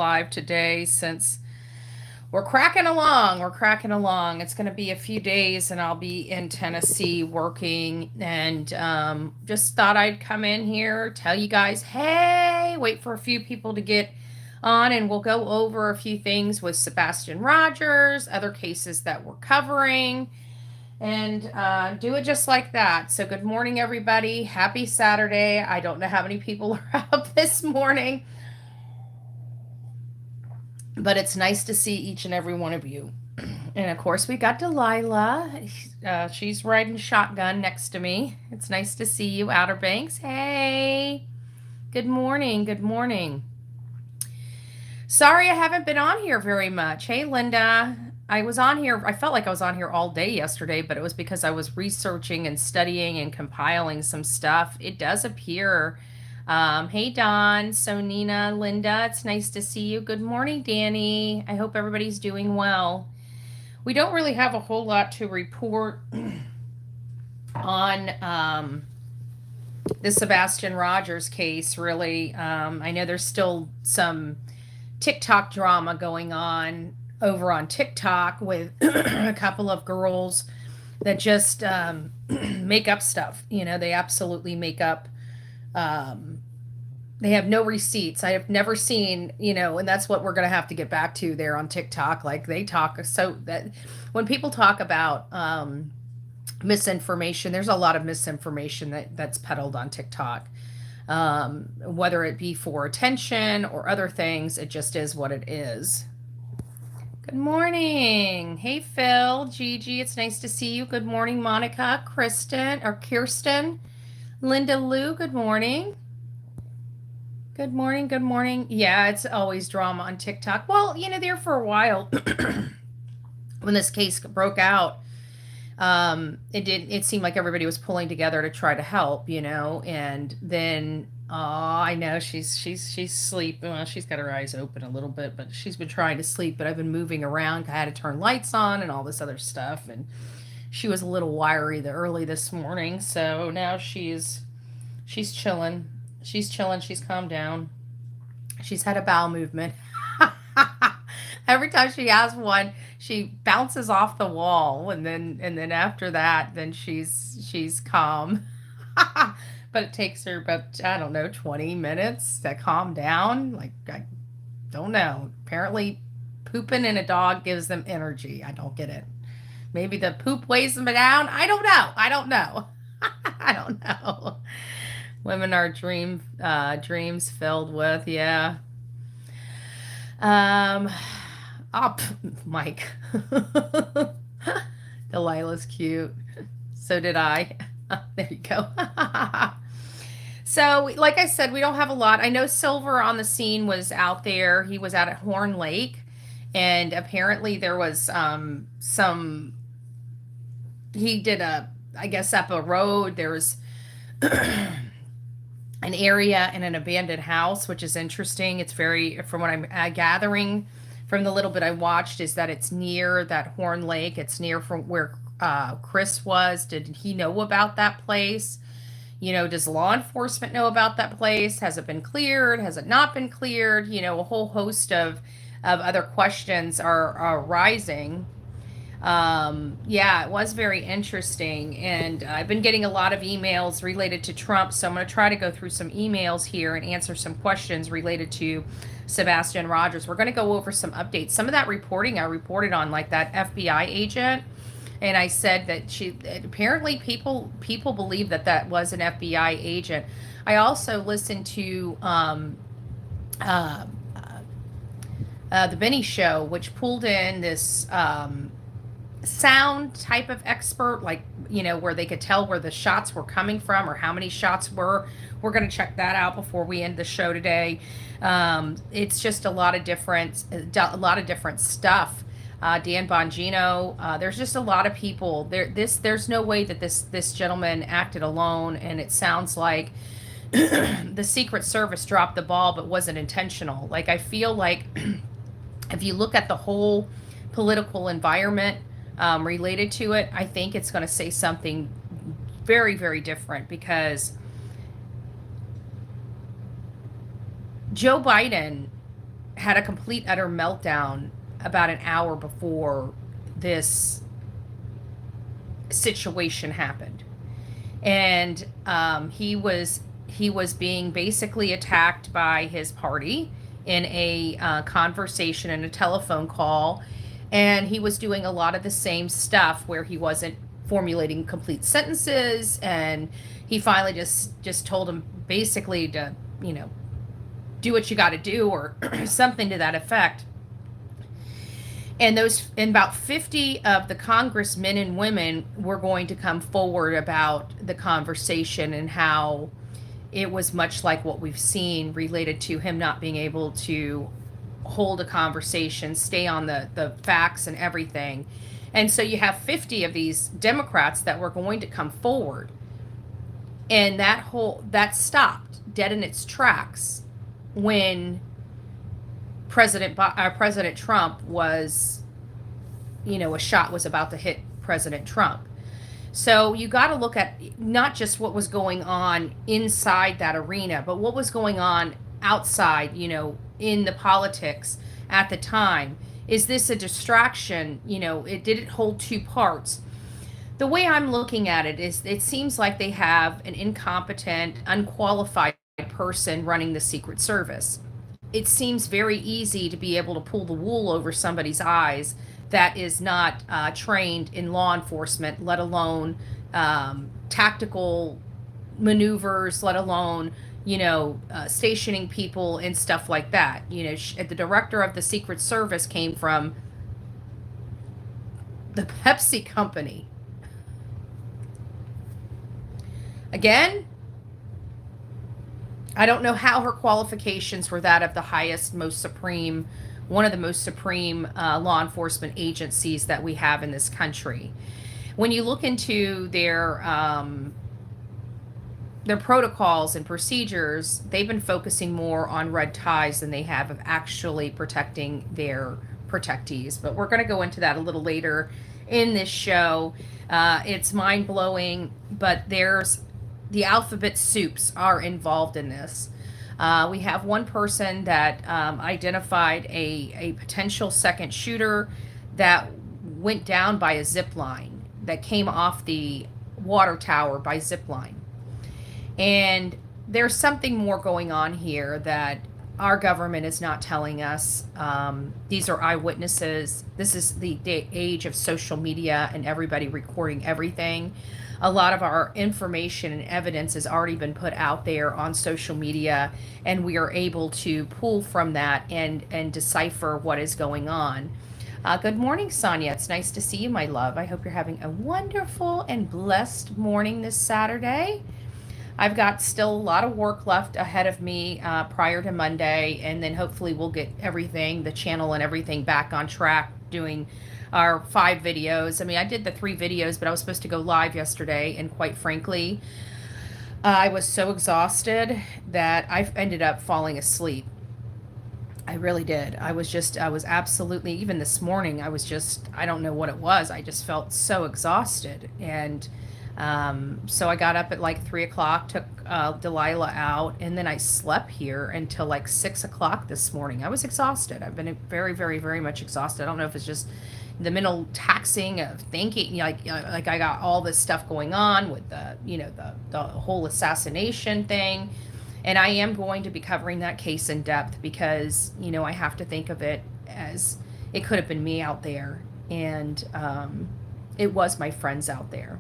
live today since we're cracking along. We're cracking along. It's going to be a few days and I'll be in Tennessee working. And just thought I'd come in here, tell you guys, hey, wait for a few people to get on and we'll go over a few things with Sebastian Rogers, other cases that we're covering, and do it just like that. So, good morning, everybody. Happy Saturday. I don't know how many people are up this morning, but it's nice to see each and every one of you. And of course, we got Delilah. She's riding shotgun next to me. It's nice to see you, Outer Banks. Hey, good morning. Good morning. Sorry I haven't been on here very much. Hey, Linda. I was on here, I felt like I was on here all day yesterday, but it was because I was researching and studying and compiling some stuff. It does appear. Hey, Don, Sonina, Linda, it's nice to see you. Good morning, Danny. I hope everybody's doing well. We don't really have a whole lot to report on the Sebastian Rogers case, really. I know there's still some TikTok drama going on over on TikTok with a couple of girls that just make up stuff. You know, they absolutely make up. They have no receipts. I have never seen, and that's what we're going to have to get back to there on TikTok. Like they talk so that when people talk about misinformation, there's a lot of misinformation that's peddled on TikTok. Whether it be for attention or other things, it just is what it is. Good morning. Hey, Phil, Gigi, it's nice to see you. Good morning, Monica, Kirsten, Linda Lou, good morning. Good morning, good morning. Yeah, it's always drama on TikTok. Well, there for a while when this case broke out, it seemed like everybody was pulling together to try to help, and then I know she's sleeping. Well, she's got her eyes open a little bit, but she's been trying to sleep, but I've been moving around. I had to turn lights on and all this other stuff, and she was a little wiry early this morning, so now she's chilling. She's chilling. She's calmed down. She's had a bowel movement. Every time she has one, she bounces off the wall, and then after that, then she's calm. But it takes her about, I don't know, 20 minutes to calm down. Like, I don't know. Apparently, pooping in a dog gives them energy. I don't get it. Maybe the poop weighs them down. I don't know. I don't know. I don't know. Women are dreams filled with, yeah. Up, Mike. Delilah's cute. So did I. There you go. So, like I said, we don't have a lot. I know Silver on the scene was out there. He was out at Horn Lake, and apparently there was he did I guess up a road. There was an area in an abandoned house, which is interesting. It's from what I'm gathering from the little bit I watched, is that it's near that Horn Lake. It's near from where Chris was. Did he know about that place? Does law enforcement know about that place? Has it been cleared? Has it not been cleared? A whole host of other questions are rising. Yeah, it was very interesting. And I've been getting a lot of emails related to Trump. So I'm going to try to go through some emails here and answer some questions related to Sebastian Rogers. We're going to go over some updates. Some of that reporting I reported on, like that FBI agent. And I said that apparently people believe that was an FBI agent. I also listened to the Benny Show, which pulled in this sound type of expert, like, where they could tell where the shots were coming from or how many shots were. We're going to check that out before we end the show today. It's just a lot of different stuff. Dan Bongino, there's just a lot of people there. There's no way that this gentleman acted alone, and it sounds like the Secret Service dropped the ball, but wasn't intentional. Like, I feel like if you look at the whole political environment related to it, I think it's going to say something very, very different, because Joe Biden had a complete utter meltdown about an hour before this situation happened. And he was being basically attacked by his party in a conversation and a telephone call, and he was doing a lot of the same stuff where he wasn't formulating complete sentences, and he finally just told him basically to, do what you got to do, or something to that effect. And about 50 of the congressmen and women were going to come forward about the conversation and how it was much like what we've seen related to him not being able to hold a conversation, stay on the facts and everything. And so you have 50 of these Democrats that were going to come forward. And that stopped dead in its tracks when President Trump was, a shot was about to hit President Trump. So you got to look at not just what was going on inside that arena, but what was going on outside, in the politics at the time. Is this a distraction? It didn't hold two parts. The way I'm looking at it is it seems like they have an incompetent, unqualified person running the Secret Service. It seems very easy to be able to pull the wool over somebody's eyes that is not trained in law enforcement, let alone tactical maneuvers, let alone, stationing people and stuff like that. The director of the Secret Service came from the Pepsi company. Again, I don't know how her qualifications were that of the highest, most supreme, one of the most supreme law enforcement agencies that we have in this country. When you look into their protocols and procedures, they've been focusing more on red ties than they have of actually protecting their protectees. But we're going to go into that a little later in this show. It's mind-blowing, but the alphabet soups are involved in this. We have one person that identified a potential second shooter that went down by a zip line, that came off the water tower by zip line. And there's something more going on here that our government is not telling us. These are eyewitnesses. This is the age of social media and everybody recording everything. A lot of our information and evidence has already been put out there on social media, and we are able to pull from that and decipher what is going on. Good morning, Sonia. It's nice to see you, my love. I hope you're having a wonderful and blessed morning this Saturday. I've got still a lot of work left ahead of me prior to Monday, and then hopefully we'll get everything, the channel and everything, back on track, doing our 5 videos. I mean, I did the 3 videos, but I was supposed to go live yesterday, and quite frankly, I was so exhausted that I ended up falling asleep. I really did. I was absolutely, even this morning, I don't know what it was. I just felt so exhausted. And so I got up at like 3 o'clock, took Delilah out, and then I slept here until like 6 o'clock this morning. I was exhausted. I've been very, very, very much exhausted. I don't know if it's just the mental taxing of thinking, like I got all this stuff going on with the whole assassination thing. And I am going to be covering that case in depth because, I have to think of it as it could have been me out there. And it was my friends out there.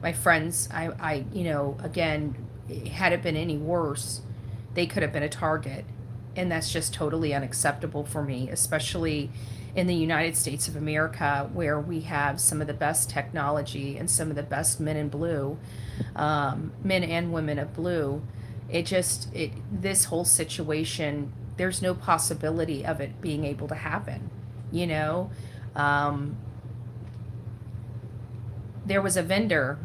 My friends, again, had it been any worse, they could have been a target. And that's just totally unacceptable for me, especially in the United States of America, where we have some of the best technology and some of the best men in blue, men and women of blue. This whole situation, there's no possibility of it being able to happen. There was a vendor,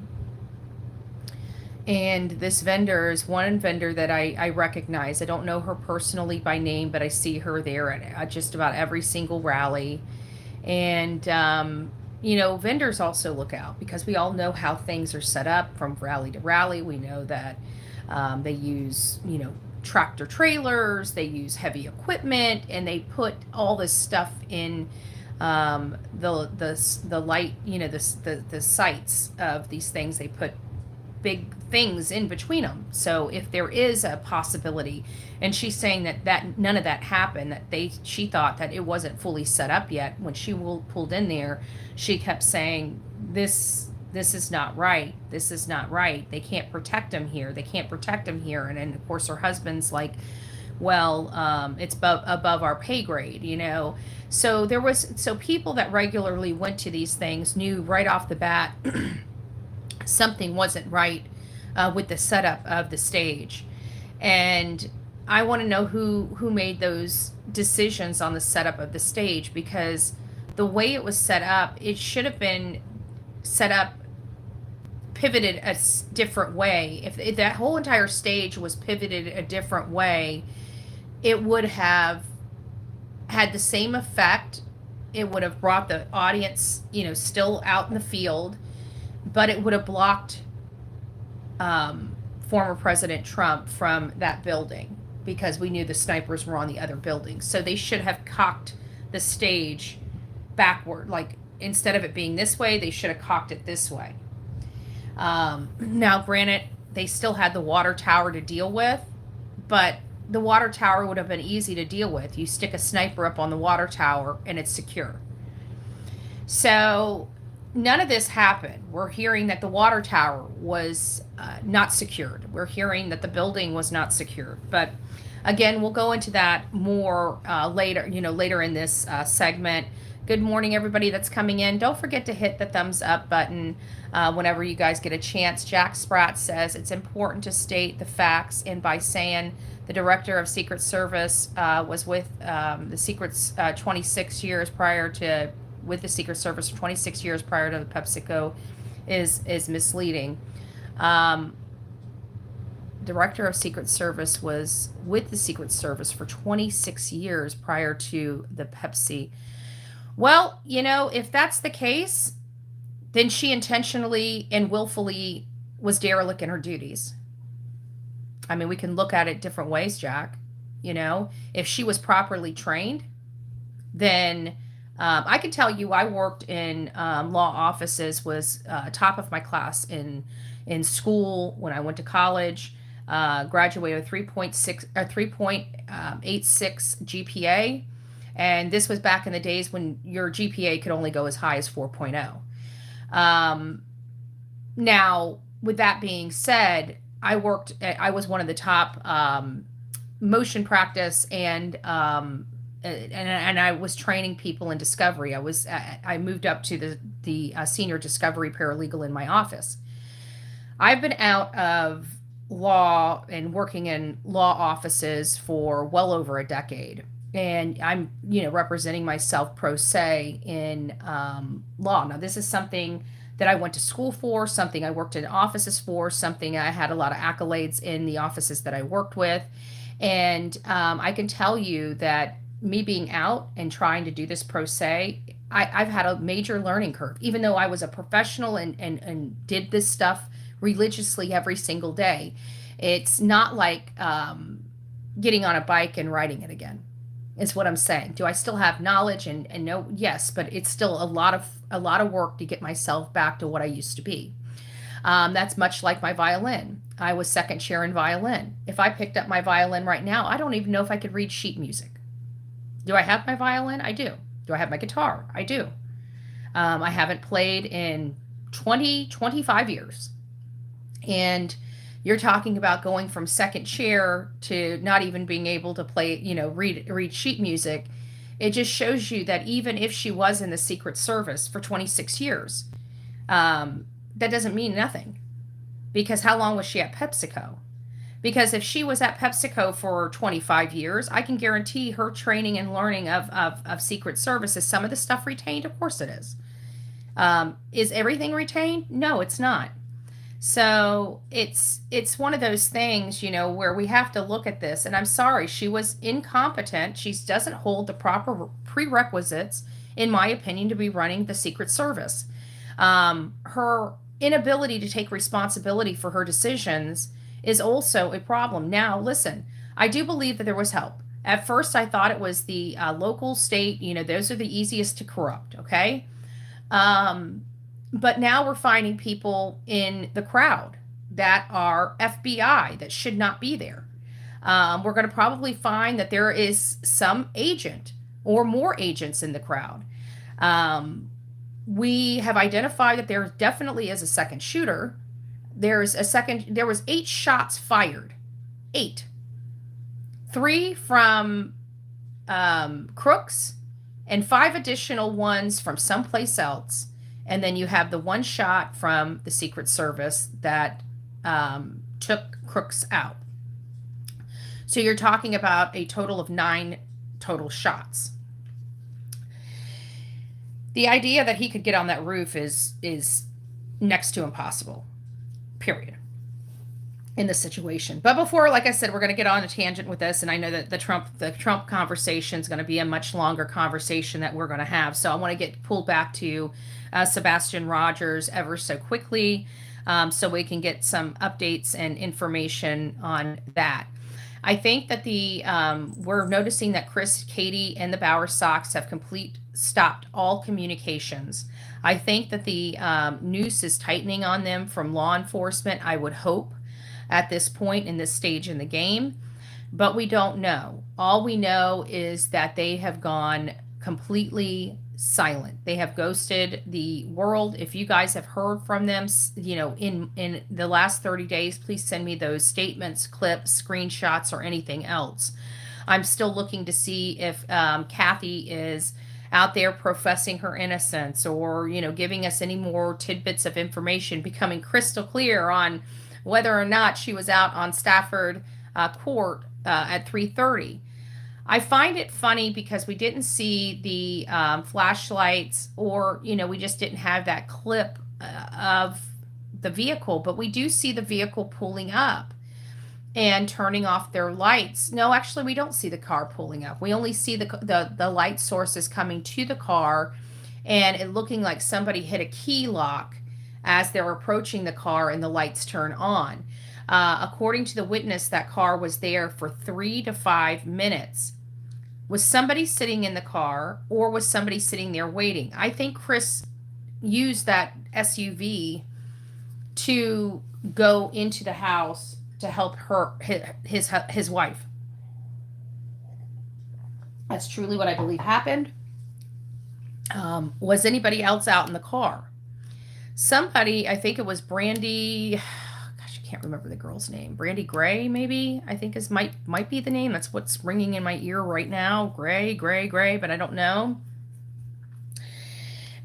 and this vendor is one vendor that I recognize. I don't know her personally by name, but I see her there at just about every single rally. And, vendors also look out because we all know how things are set up from rally to rally. We know that they use, tractor trailers, they use heavy equipment, and they put all this stuff in the light, the sights of these things. They put big things in between them. So if there is a possibility, and she's saying that none of that happened, that she thought that it wasn't fully set up yet. When she pulled in there, she kept saying, this is not right. This is not right. They can't protect him here. They can't protect him here. And then of course her husband's like, well, it's above our pay grade, So people that regularly went to these things knew right off the bat something wasn't right with the setup of the stage. And I want to know who made those decisions on the setup of the stage, because the way it was set up, it should have been set up pivoted a different way. If that whole entire stage was pivoted a different way, it would have had the same effect. It would have brought the audience, still out in the field, but it would have blocked former President Trump from that building, because we knew the snipers were on the other buildings. So they should have cocked the stage backward. Like, instead of it being this way, they should have cocked it this way. Now, granted, they still had the water tower to deal with, but the water tower would have been easy to deal with. You stick a sniper up on the water tower and it's secure. So none of this happened. We're hearing that the water tower was not secured. We're hearing that the building was not secured. But again, we'll go into that more later in this segment. Good morning, everybody that's coming in. Don't forget to hit the thumbs up button whenever you guys get a chance. Jack Spratt says it's important to state the facts, and by saying the director of Secret Service was with the Secret's 26 years prior to, with the Secret Service for 26 years prior to the PepsiCo is misleading. Director of Secret Service was with the Secret Service for 26 years prior to the Pepsi. Well, if that's the case, then she intentionally and willfully was derelict in her duties. I mean, we can look at it different ways, Jack. If she was properly trained, then I can tell you I worked in law offices, was top of my class in school when I went to college, graduated with 3.86 GPA. And this was back in the days when your GPA could only go as high as 4.0. Now, with that being said, I was one of the top motion practice and I was training people in discovery. I moved up to the senior discovery paralegal in my office. I've been out of law and working in law offices for well over a decade. And I'm, representing myself pro se in law. Now, this is something that I went to school for, something I worked in offices for, something I had a lot of accolades in the offices that I worked with. And I can tell you that me being out and trying to do this pro se, I've had a major learning curve, even though I was a professional and did this stuff religiously every single day. It's not like getting on a bike and riding it again. Is what I'm saying. Do I still have knowledge and know? Yes, but it's still a lot of work to get myself back to what I used to be. That's much like my violin. I was second chair in violin. If I picked up my violin right now, I don't even know if I could read sheet music. Do I have my violin? I do. Do I have my guitar? I do. I haven't played in 25 years. And you're talking about going from second chair to not even being able to play, read sheet music. It just shows you that even if she was in the Secret Service for 26 years, that doesn't mean nothing. Because how long was she at PepsiCo? Because if she was at PepsiCo for 25 years, I can guarantee her training and learning of Secret Service is some of the stuff retained. Of course it is. Is everything retained? No, it's not. So it's one of those things, where we have to look at this. And I'm sorry, she was incompetent. She doesn't hold the proper prerequisites, in my opinion, to be running the Secret Service. Her inability to take responsibility for her decisions is also a problem. Now, listen, I do believe that there was help. At first, I thought it was the local, state, those are the easiest to corrupt, okay? Um, but now we're finding people in the crowd that are FBI that should not be there. We're going to probably find that there is some agent or more agents in the crowd. Um, we have identified that there definitely is a second shooter. There was 8 shots fired. 8. 3 from Crooks and 5 additional ones from someplace else. And then you have the 1 shot from the Secret Service that took Crooks out. So you're talking about a total of 9 total shots. The idea that he could get on that roof is next to impossible. Period. In this situation. But before, like I said, we're going to get on a tangent with this, and I know that the Trump conversation is going to be a much longer conversation that we're going to have. So I want to get pulled back to Sebastian Rogers ever so quickly, so we can get some updates and information on that. I think that we're noticing that Chris, Katie, and the Bauer Sox have stopped all communications. I think that the noose is tightening on them from law enforcement, I would hope, at this point in this stage in the game. But we don't know. All we know is that they have gone completely silent. They have ghosted the world. If you guys have heard from them, in the last 30 days, please send me those statements, clips, screenshots, or anything else. I'm still looking to see if Kathy is out there professing her innocence, or giving us any more tidbits of information, becoming crystal clear on whether or not she was out on Stafford Court at 3:30. I find it funny because we didn't see the flashlights, or we just didn't have that clip of the vehicle, but we do see the vehicle pulling up and turning off their lights. No, actually, we don't see the car pulling up. We only see the light sources coming to the car, and it looking like somebody hit a key lock as they're approaching the car, and the lights turn on. According to the witness, that car was there for 3 to 5 minutes. Was somebody sitting in the car, or was somebody sitting there waiting? I think Chris used that SUV to go into the house to help his wife. That's truly what I believe happened. Was anybody else out in the car? Somebody, I think it was Brandy, gosh, I can't remember the girl's name. Brandy Gray, maybe, I think might be the name. That's what's ringing in my ear right now. Gray, but I don't know.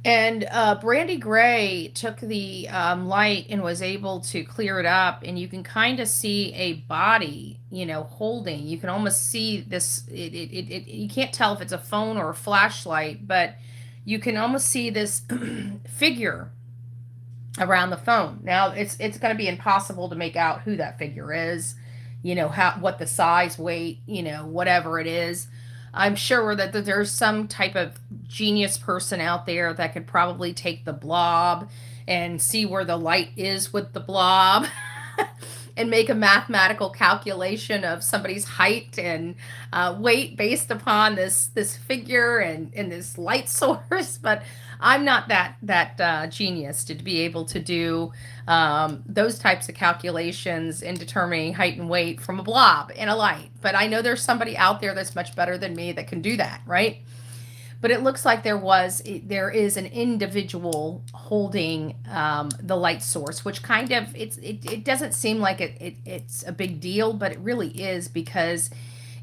And Brandy Gray took the light and was able to clear it up, and you can kind of see a body, holding. You can almost see this. You can't tell if it's a phone or a flashlight, but you can almost see this figure around the phone. Now it's going to be impossible to make out who that figure is, what the size, weight, whatever it is. I'm sure that there's some type of genius person out there that could probably take the blob and see where the light is with the blob and make a mathematical calculation of somebody's height and weight based upon this figure and this light source. But I'm not that genius to be able to do those types of calculations in determining height and weight from a blob and a light. But I know there's somebody out there that's much better than me that can do that, right? But it looks like there is an individual holding the light source, which kind of it doesn't seem like it's a big deal, but it really is, because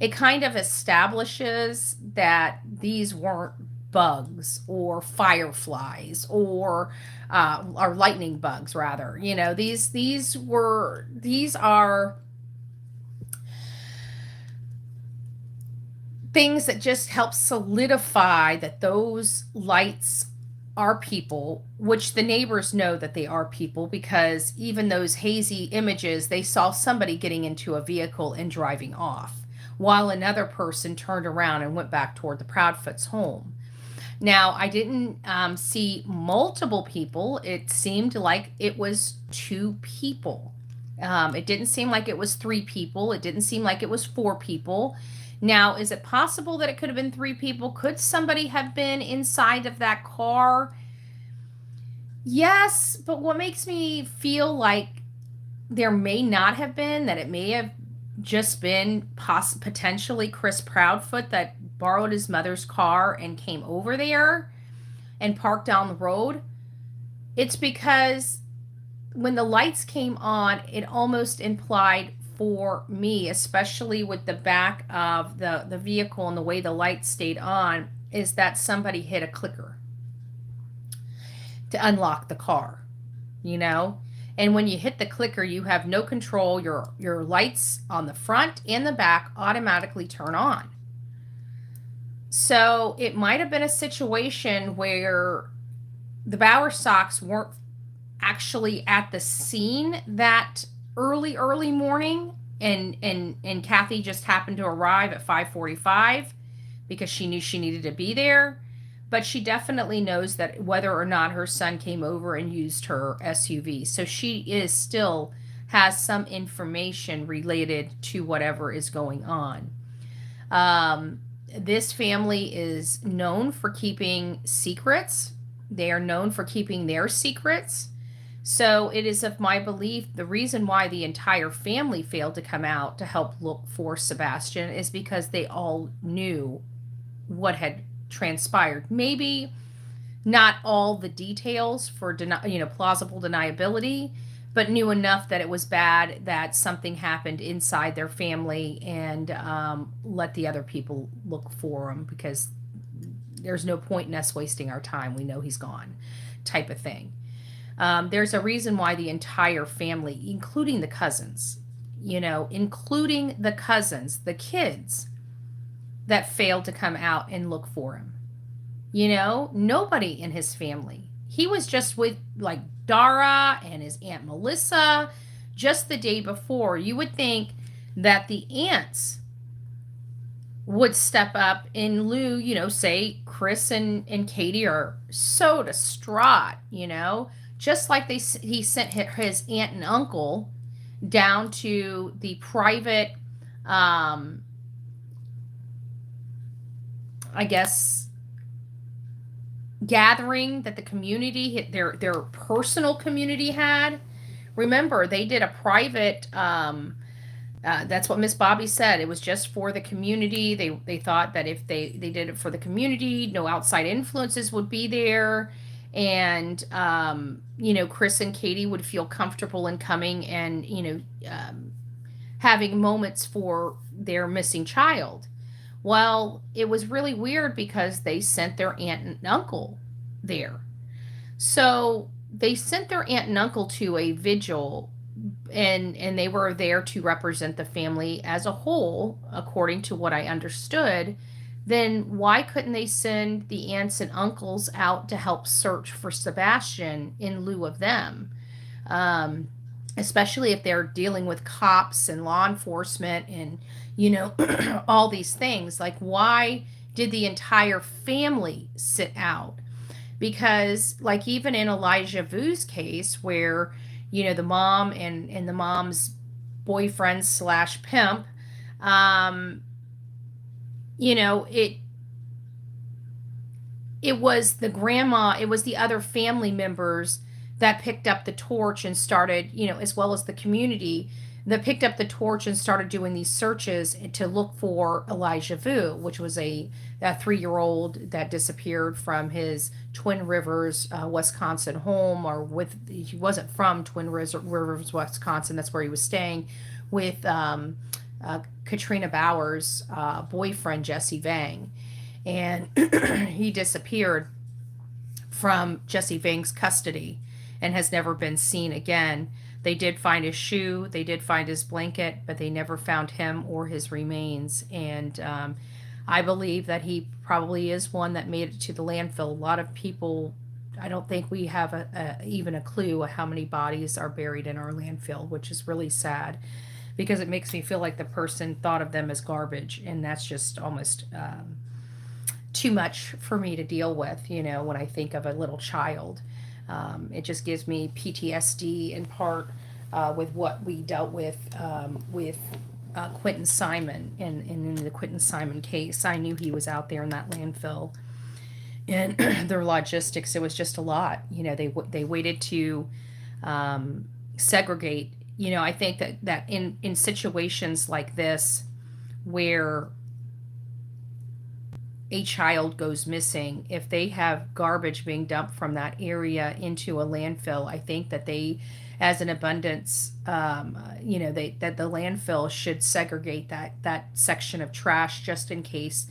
it kind of establishes that these weren't bugs or fireflies or lightning bugs, rather. These are things that just help solidify that those lights are people, which the neighbors know that they are people, because even those hazy images, they saw somebody getting into a vehicle and driving off, while another person turned around and went back toward the Proudfoot's home. Now, I didn't see multiple people. It seemed like it was 2 people. It didn't seem like it was 3 people. It didn't seem like it was 4 people. Now, is it possible that it could have been 3 people? Could somebody have been inside of that car? Yes, but what makes me feel like there may not have been, that it may have just been potentially Chris Proudfoot that borrowed his mother's car and came over there and parked down the road. It's because when the lights came on, it almost implied for me, especially with the back of the vehicle and the way the lights stayed on, is that somebody hit a clicker to unlock the car, you know? And when you hit the clicker, you have no control. Your lights on the front and the back automatically turn on. So it might have been a situation where the Bowerstocks weren't actually at the scene that early morning, and Kathy just happened to arrive at 5:45 because she knew she needed to be there. But she definitely knows that whether or not her son came over and used her SUV. So she is still has some information related to whatever is going on. This family is known for keeping secrets. They are known for keeping their secrets. So it is of my belief the reason why the entire family failed to come out to help look for Sebastian is because they all knew what had transpired. Maybe not all the details for plausible deniability, but knew enough that it was bad, that something happened inside their family, and let the other people look for him because there's no point in us wasting our time. We know he's gone, type of thing. There's a reason why the entire family, including the cousins, the kids that failed to come out and look for him. Nobody in his family. He was just with like Dara and his Aunt Melissa just the day before. You would think that the aunts would step up in lieu, say Chris and Katie are so distraught, just like he sent his aunt and uncle down to the private, I guess, gathering that the community, their personal community had. Remember, they did a private, that's what Miss Bobby said. It was just for the community. They thought that if they did it for the community, no outside influences would be there. And, Chris and Katie would feel comfortable in coming and, having moments for their missing child. Well, it was really weird because they sent their aunt and uncle there. So they sent their aunt and uncle to a vigil, and they were there to represent the family as a whole, according to what I understood. Then why couldn't they send the aunts and uncles out to help search for Sebastian in lieu of them? Especially if they're dealing with cops and law enforcement and, all these things. Like, why did the entire family sit out? Because, like, even in Elijah Vu's case, where, the mom and the mom's boyfriend slash pimp, it was the grandma, it was the other family members that picked up the torch and started, as well as the community that picked up the torch and started doing these searches to look for Elijah Vu, which was a 3-year-old that disappeared from his Twin Rivers, Wisconsin home, he wasn't from Twin Rivers, Wisconsin. That's where he was staying with Katrina Bauer's boyfriend, Jesse Vang. And he disappeared from Jesse Vang's custody and has never been seen again. They did find his shoe, they did find his blanket, but they never found him or his remains. And I believe that he probably is one that made it to the landfill. A lot of people, I don't think we have even a clue of how many bodies are buried in our landfill, which is really sad because it makes me feel like the person thought of them as garbage, and that's just almost too much for me to deal with, when I think of a little child. It just gives me PTSD in part with what we dealt with Quentin Simon in the Quentin Simon case. I knew he was out there in that landfill, and their logistics. It was just a lot. They waited to segregate. I think that in situations like this, where a child goes missing, if they have garbage being dumped from that area into a landfill, I think that they, as an abundance, that the landfill should segregate that section of trash just in case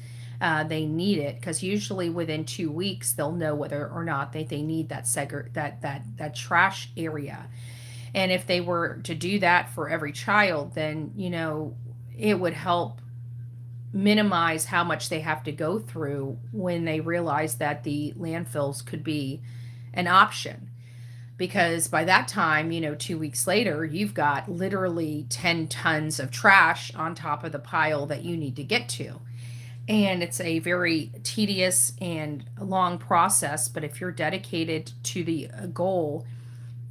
they need it, because usually within 2 weeks they'll know whether or not they need that trash area. And if they were to do that for every child, then it would help minimize how much they have to go through when they realize that the landfills could be an option. Because by that time, 2 weeks later, you've got literally 10 tons of trash on top of the pile that you need to get to. And it's a very tedious and long process, but if you're dedicated to the goal,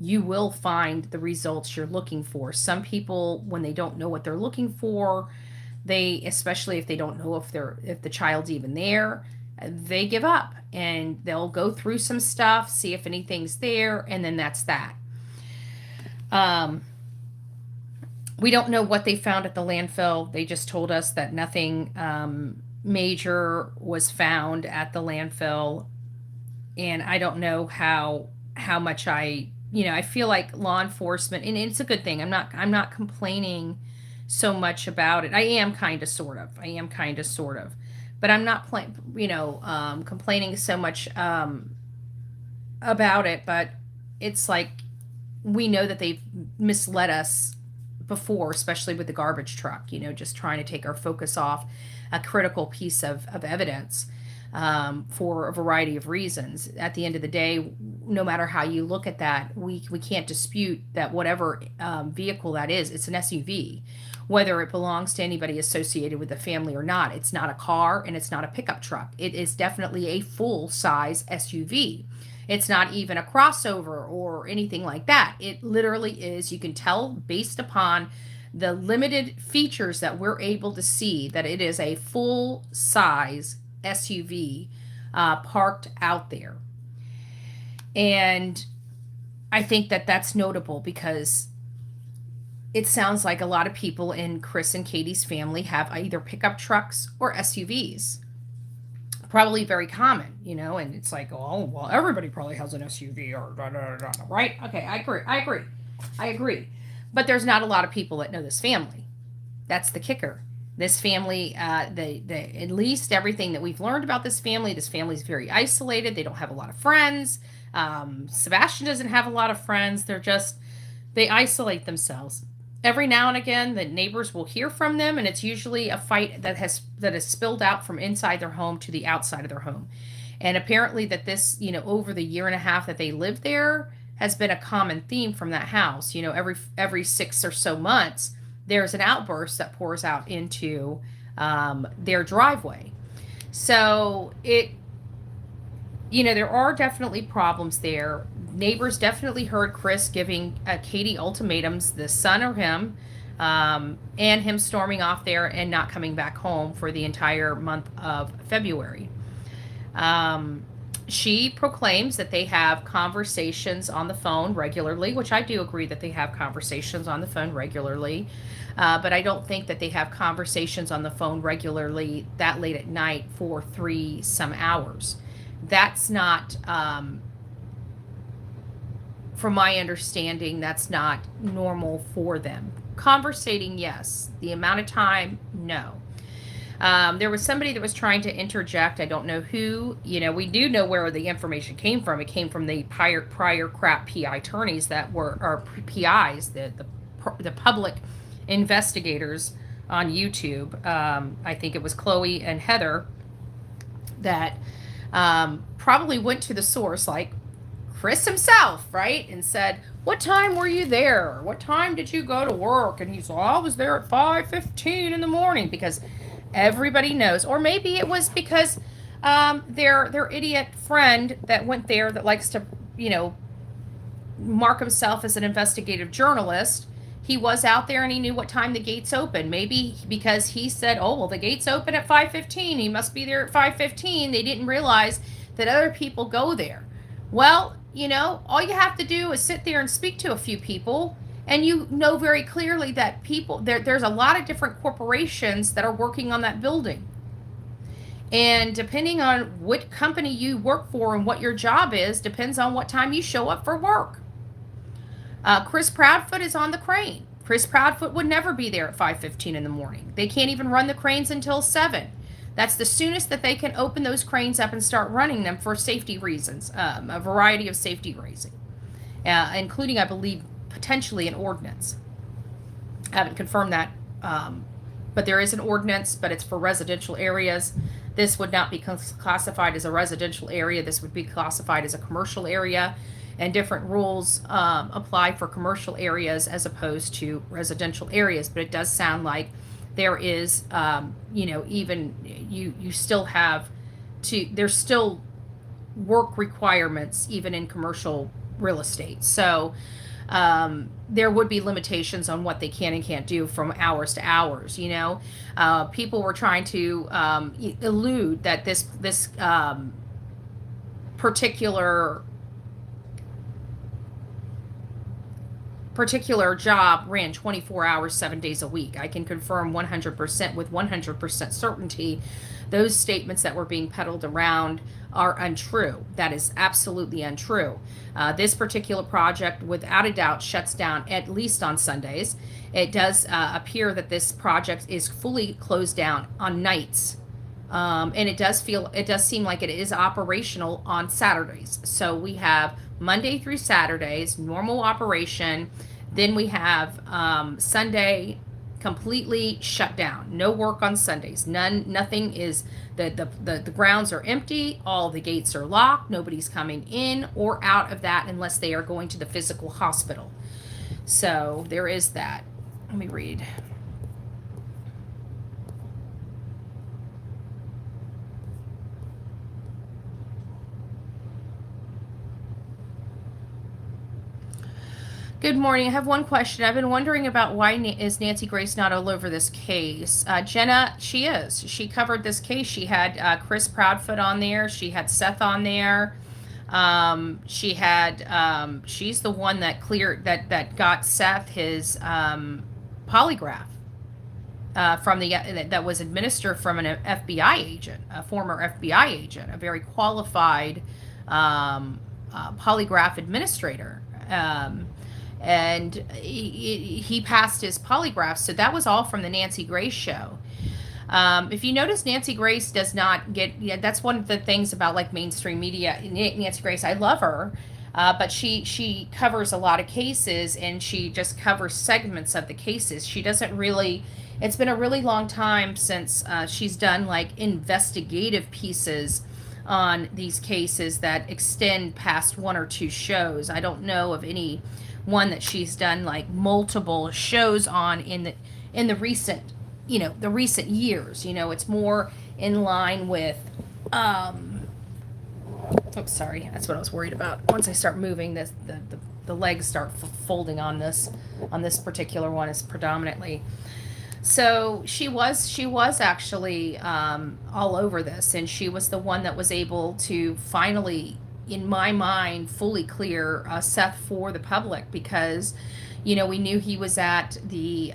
you will find the results you're looking for. Some people, when they don't know what they're looking for, especially if they don't know if the child's even there, they give up and they'll go through some stuff, see if anything's there, and then that's that. We don't know what they found at the landfill. They just told us that nothing major was found at the landfill, and I don't know how much I feel like law enforcement, and it's a good thing. I'm not complaining so much about it. I am kind of sort of, but I'm not complaining so much about it. But it's like, we know that they've misled us before, especially with the garbage truck, just trying to take our focus off a critical piece of evidence, for a variety of reasons. At the end of the day, no matter how you look at that, we can't dispute that whatever vehicle that is, it's an SUV. Whether it belongs to anybody associated with the family or not, it's not a car and it's not a pickup truck. It is definitely a full-size SUV. It's not even a crossover or anything like that. It literally is. You can tell based upon the limited features that we're able to see that it is a full-size SUV parked out there. And I think that that's notable because it sounds like a lot of people in Chris and Katie's family have either pickup trucks or SUVs. Probably very common, and it's like, oh, well, everybody probably has an SUV or da, da, da, da, right? Okay, I agree. But there's not a lot of people that know this family. That's the kicker. This family, at least everything that we've learned about this family's very isolated. They don't have a lot of friends. Sebastian doesn't have a lot of friends. They isolate themselves. Every now and again, the neighbors will hear from them, and it's usually a fight that has spilled out from inside their home to the outside of their home. And apparently that this, over the year and a half that they lived there, has been a common theme from that house. Every 6 or so months, there's an outburst that pours out into their driveway. So there are definitely problems there. Neighbors definitely heard Chris giving Katie ultimatums, the son or him, and him storming off there and not coming back home for the entire month of February. She proclaims that they have conversations on the phone regularly, which I do agree that they have conversations on the phone regularly, but I don't think that they have conversations on the phone regularly that late at night for 3 some hours. That's not, from my understanding, that's not normal for them. Conversating, yes. The amount of time, no. There was somebody that was trying to interject. I don't know who. We do know where the information came from. It came from the prior crap PI attorneys or PIs, the public investigators on YouTube. I think it was Chloe and Heather that probably went to the source, like Chris himself, right? And said, what time were you there? What time did you go to work? And he's, I was there at 5:15 in the morning, because everybody knows. Or maybe it was because their idiot friend that went there that likes to, mark himself as an investigative journalist. He was out there and he knew what time the gates open. Maybe because he said, "Oh, well, the gates open at 5:15. He must be there at 5:15." They didn't realize that other people go there. Well, all you have to do is sit there and speak to a few people, and you know very clearly that there's a lot of different corporations that are working on that building. And depending on what company you work for and what your job is, depends on what time you show up for work. Chris Proudfoot is on the crane. Chris Proudfoot would never be there at 5:15 in the morning. They can't even run the cranes until 7. That's the soonest that they can open those cranes up and start running them for safety reasons, a variety of safety reasons, including, I believe, potentially an ordinance. I haven't confirmed that, but there is an ordinance, but it's for residential areas. This would not be classified as a residential area. This would be classified as a commercial area, and different rules apply for commercial areas as opposed to residential areas. But it does sound like there is, even you still have there's still work requirements even in commercial real estate. So there would be limitations on what they can and can't do from hours to hours. People were trying to elude that this particular job ran 24 hours, 7 days a week. I can confirm 100% with 100% certainty those statements that were being peddled around are untrue. That is absolutely untrue. This particular project, without a doubt, shuts down at least on Sundays. It does appear that this project is fully closed down on nights. And it does seem like it is operational on Saturdays. So we have Monday through Saturdays, normal operation. Then we have Sunday completely shut down. No work on Sundays. Nothing is, the grounds are empty. All the gates are locked. Nobody's coming in or out of that unless they are going to the physical hospital. So there is that. Let me read. Good morning. I have one question. I've been wondering about why is Nancy Grace not all over this case? Jenna, she is. She covered this case. She had Chris Proudfoot on there. She had Seth on there. She's the one that got Seth his polygraph that was administered from an FBI agent, a former FBI agent, a very qualified polygraph administrator. And he passed his polygraph. So that was all from the Nancy Grace show. If you notice, Nancy Grace does not get, that's one of the things about like mainstream media. Nancy Grace, I love her, but she covers a lot of cases and she just covers segments of the cases. She doesn't really, it's been a really long time since she's done like investigative pieces on these cases that extend past 1 or 2 shows. I don't know of any one that she's done like multiple shows on in the recent years. It's more in line with sorry, that's what I was worried about. Once I start moving this, the legs start folding on this particular one is predominantly. So she was actually all over this, and she was the one that was able to finally, in my mind, fully clear Seth for the public, because we knew he was at the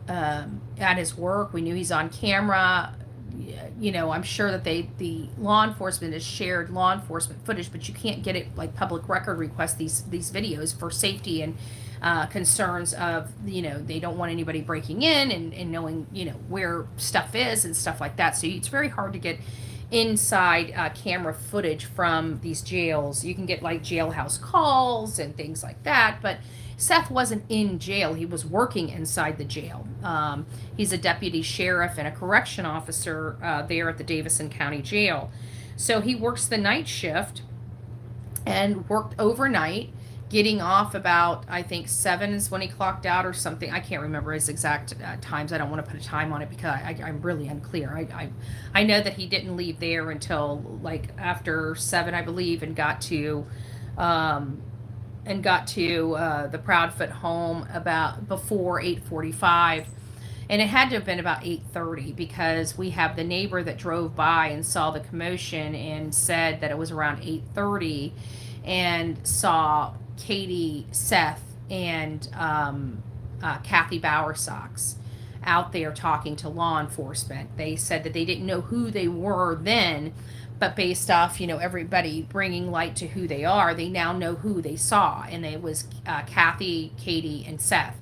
at his work. We knew he's on camera. I'm sure that the law enforcement has shared law enforcement footage, but you can't get it like public record request these videos for safety and concerns of they don't want anybody breaking in and knowing where stuff is and stuff like that. So it's very hard to get inside camera footage from these jails. You can get like jailhouse calls and things like that, but Seth wasn't in jail. He was working inside the jail. He's a deputy sheriff and a correction officer there at the Davison County Jail. So he works the night shift and worked overnight, getting off about, I think 7 is when he clocked out or something. I can't remember his exact times. I don't want to put a time on it because I'm really unclear. I know that he didn't leave there until like after 7, I believe, and got to and got to the Proudfoot home about before 8:45, and it had to have been about 8:30 because we have the neighbor that drove by and saw the commotion and said that it was around 8:30 and saw Katie, Seth, and Kathy Bowersox out there talking to law enforcement. They said that they didn't know who they were then, but based off, everybody bringing light to who they are, they now know who they saw, and it was Kathy, Katie, and Seth,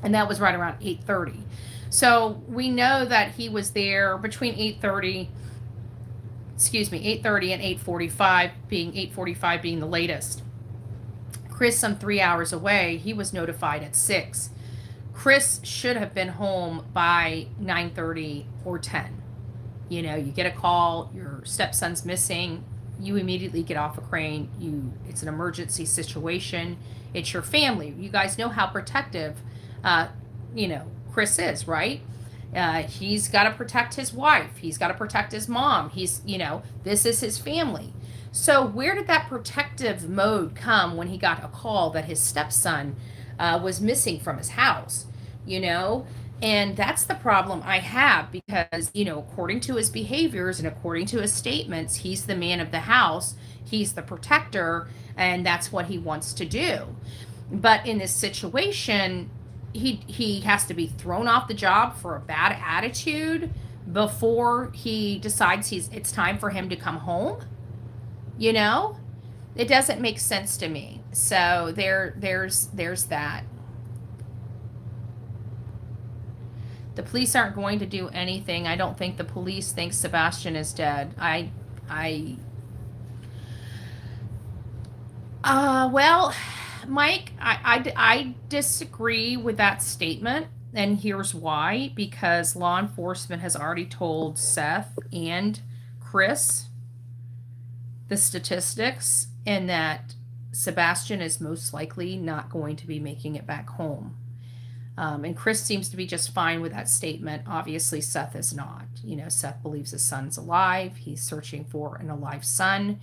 and that was right around 8:30. So we know that he was there between 8:30, excuse me, 8:30 and 8:45 being the latest. Chris, some 3 hours away, he was notified at 6. Chris should have been home by 9:30 or 10. You get a call, your stepson's missing, you immediately get off a crane. It's an emergency situation. It's your family. You guys know how protective, uh, Chris is, right? He's got to protect his wife. He's got to protect his mom. This is his family. So where did that protective mode come when he got a call that his stepson was missing from his house? And that's the problem I have because, according to his behaviors and according to his statements, he's the man of the house, he's the protector, and that's what he wants to do. But in this situation, he has to be thrown off the job for a bad attitude before he decides it's time for him to come home. It doesn't make sense to me. So there's that. The police aren't going to do anything. I don't think the police think Sebastian is dead. Well, Mike, I disagree with that statement, and here's why. Because law enforcement has already told Seth and Chris the statistics, and that Sebastian is most likely not going to be making it back home. And Chris seems to be just fine with that statement. Obviously, Seth is not. Seth believes his son's alive. He's searching for an alive son.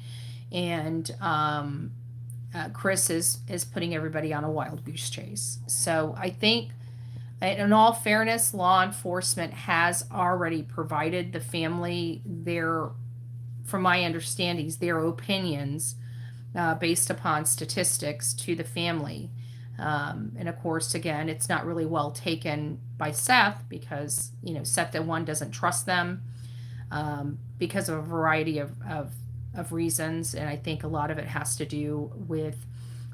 And Chris is putting everybody on a wild goose chase. So I think, in all fairness, law enforcement has already provided the family from my understandings, their opinions based upon statistics to the family. And of course, again, it's not really well taken by Seth because, Seth, one, doesn't trust them because of a variety of reasons. And I think a lot of it has to do with,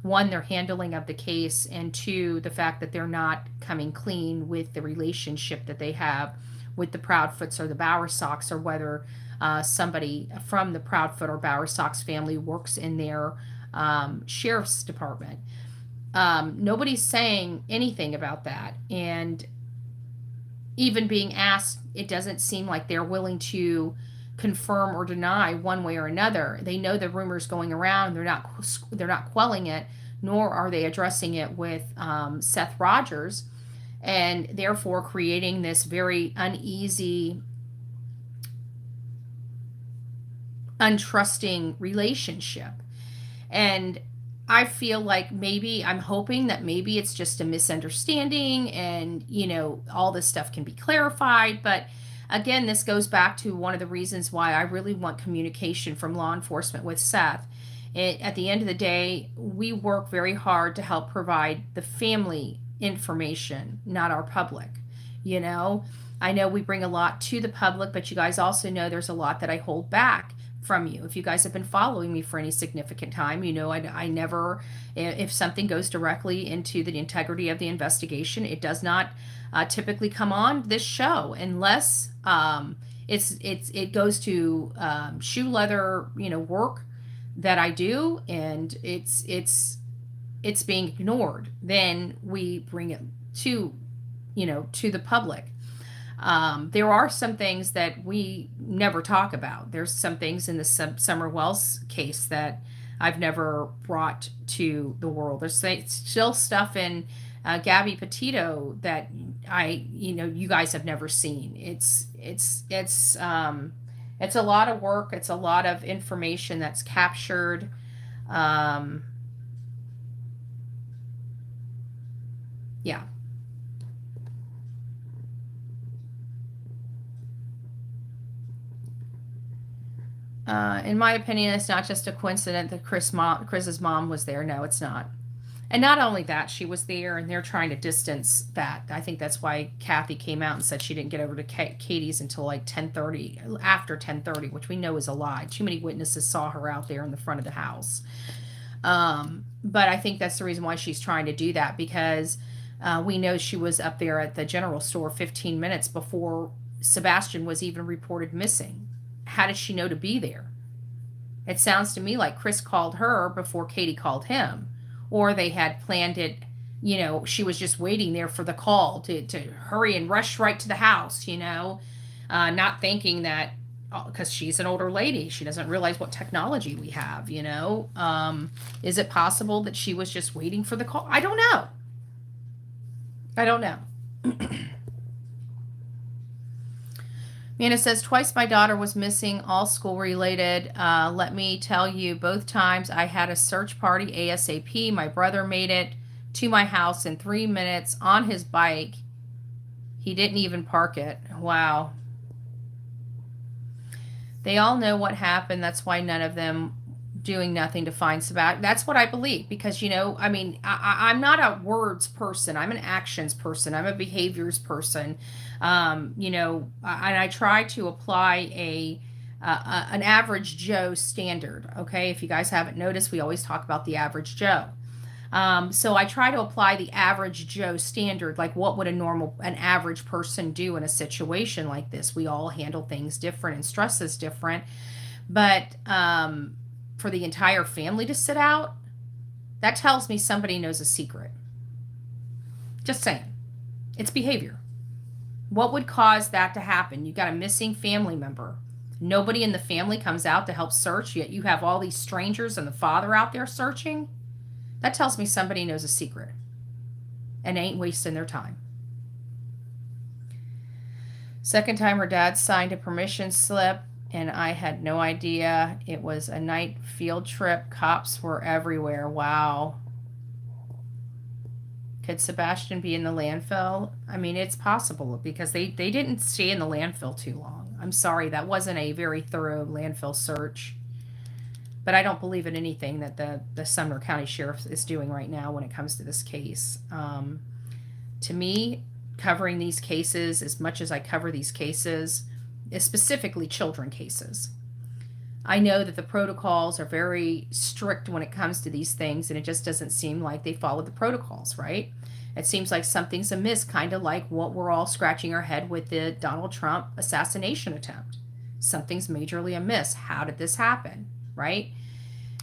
one, their handling of the case, and two, the fact that they're not coming clean with the relationship that they have with the Proudfoots or the Bowersox, or whether somebody from the Proudfoot or Bowersox family works in their sheriff's department. Nobody's saying anything about that. And even being asked, it doesn't seem like they're willing to confirm or deny one way or another. They know the rumors going around. They're not quelling it, nor are they addressing it with Seth Rogers, and therefore creating this very uneasy, untrusting relationship. And I feel like I'm hoping that maybe it's just a misunderstanding and, all this stuff can be clarified. But again, this goes back to one of the reasons why I really want communication from law enforcement with Seth. At the end of the day, we work very hard to help provide the family information, not our public. I know we bring a lot to the public, but you guys also know there's a lot that I hold back from you. If you guys have been following me for any significant time, I never, if something goes directly into the integrity of the investigation, it does not typically come on this show unless it goes to shoe leather, work that I do, and it's being ignored. Then we bring it to the public. There are some things that we never talk about. There's some things in the Summer Wells case that I've never brought to the world. There's still stuff in Gabby Petito that you guys have never seen. It's a lot of work. It's a lot of information that's captured. Yeah. In my opinion, it's not just a coincidence that Chris's mom was there. No, it's not. And not only that, she was there, and they're trying to distance that. I think that's why Kathy came out and said she didn't get over to Katie's until like 10:30, after 10:30, which we know is a lie. Too many witnesses saw her out there in the front of the house. But I think that's the reason why she's trying to do that, because we know she was up there at the general store 15 minutes before Sebastian was even reported missing. How did she know to be there? It sounds to me like Chris called her before Katie called him, or they had planned it. She was just waiting there for the call to hurry and rush right to the house, not thinking that, because she's an older lady, she doesn't realize what technology we have. Is it possible that she was just waiting for the call? I don't know. Mina says, twice my daughter was missing, all school related. Let me tell you, both times I had a search party ASAP. My brother made it to my house in 3 minutes on his bike. He didn't even park it. Wow. They all know what happened. That's why none of them doing nothing to find Sebastian. That's what I believe, because, I'm not a words person. I'm an actions person. I'm a behaviors person. And I try to apply an average Joe standard. Okay. If you guys haven't noticed, we always talk about the average Joe. So I try to apply the average Joe standard, like what would an average person do in a situation like this? We all handle things different and stress is different, but for the entire family to sit out, that tells me somebody knows a secret. Just saying. It's behavior. What would cause that to happen? You got a missing family member. Nobody in the family comes out to help search, yet you have all these strangers and the father out there searching. That tells me somebody knows a secret and ain't wasting their time. Second time her dad signed a permission slip, and I had no idea. It was a night field trip. Cops were everywhere. Wow. Could Sebastian be in the landfill? I mean, it's possible, because they didn't stay in the landfill too long. I'm sorry, that wasn't a very thorough landfill search. But I don't believe in anything that the Sumner County Sheriff is doing right now when it comes to this case. To me, covering these cases as much as I cover these cases, specifically children cases, I know that the protocols are very strict when it comes to these things, and it just doesn't seem like they follow the protocols, right? It seems like something's amiss, kind of like what we're all scratching our head with the Donald Trump assassination attempt. Something's majorly amiss. How did this happen, right?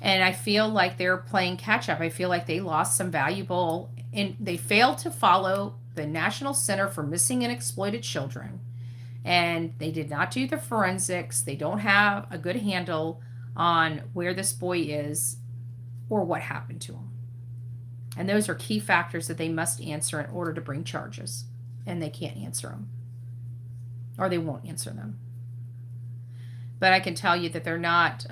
And I feel like they're playing catch up. I feel like they lost some valuable, and they failed to follow the National Center for Missing and Exploited Children. And they did not do the forensics. They don't have a good handle on where this boy is or what happened to him. And those are key factors that they must answer in order to bring charges. And they can't answer them. Or they won't answer them. But I can tell you that they're not,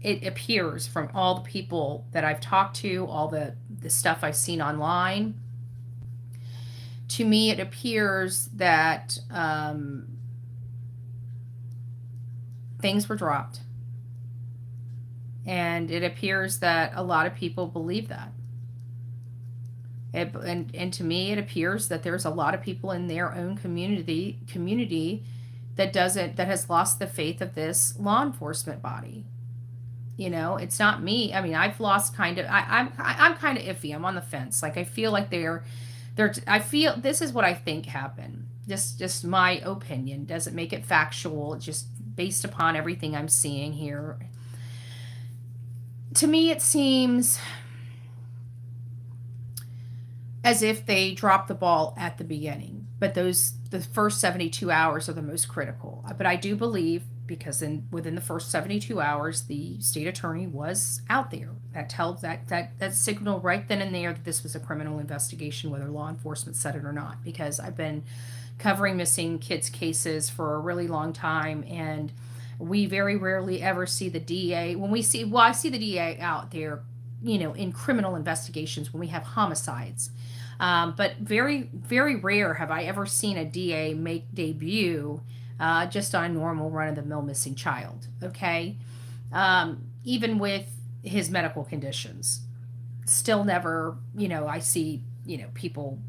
it appears from all the people that I've talked to, all the stuff I've seen online, to me, it appears that things were dropped. And it appears that a lot of people believe that. And to me, it appears that there's a lot of people in their own community that has lost the faith of this law enforcement body. It's not me. I mean, I've lost I'm kind of iffy. I'm on the fence. Like, I feel like I feel this is what I think happened. Just my opinion. Doesn't make it factual. It's just based upon everything I'm seeing here. To me, it seems as if they dropped the ball at the beginning, but the first 72 hours are the most critical. But I do believe, because within the first 72 hours, the state attorney was out there. That tells that signal right then and there that this was a criminal investigation, whether law enforcement said it or not. Because I've been covering missing kids cases for a really long time, and we very rarely ever see the DA. I see the DA out there, in criminal investigations when we have homicides. But very, very rare have I ever seen a DA make debut just on a normal run of the mill missing child. Okay. Even with his medical conditions, still never, I see, people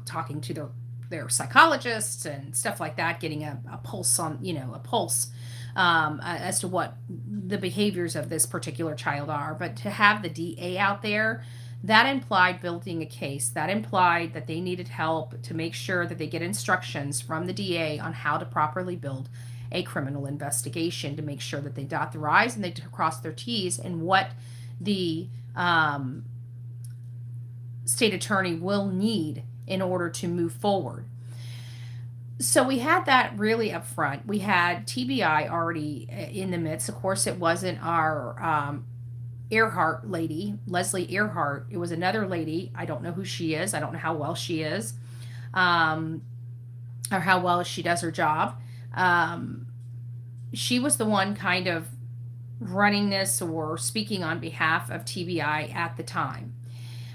talking to their psychologists and stuff like that, getting a pulse on, a pulse as to what the behaviors of this particular child are. But to have the DA out there, that implied building a case. That implied that they needed help to make sure that they get instructions from the DA on how to properly build a criminal investigation, to make sure that they dot their I's and they cross their T's, and what the state attorney will need in order to move forward. So we had that really up front. We had TBI already in the midst. Of course, it wasn't our Earhart lady, Leslie Earhart. It was another lady. I don't know who she is. I don't know how well she is, or how well she does her job. She was the one kind of running this or speaking on behalf of TBI at the time.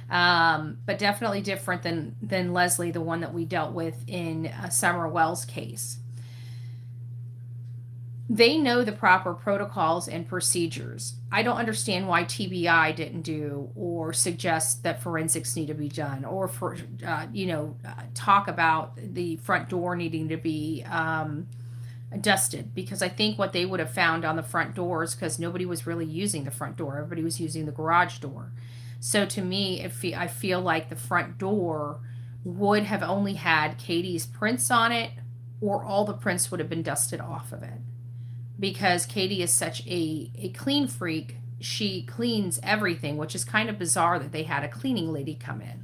But definitely different than Leslie, the one that we dealt with in Summer Wells' case. They know the proper protocols and procedures. I don't understand why TBI didn't do or suggest that forensics need to be done, or talk about the front door needing to be dusted, because I think what they would have found on the front doors, because nobody was really using the front door, everybody was using the garage door. So to me, I feel like the front door would have only had Katie's prints on it, or all the prints would have been dusted off of it. Because Katie is such a clean freak, she cleans everything, which is kind of bizarre that they had a cleaning lady come in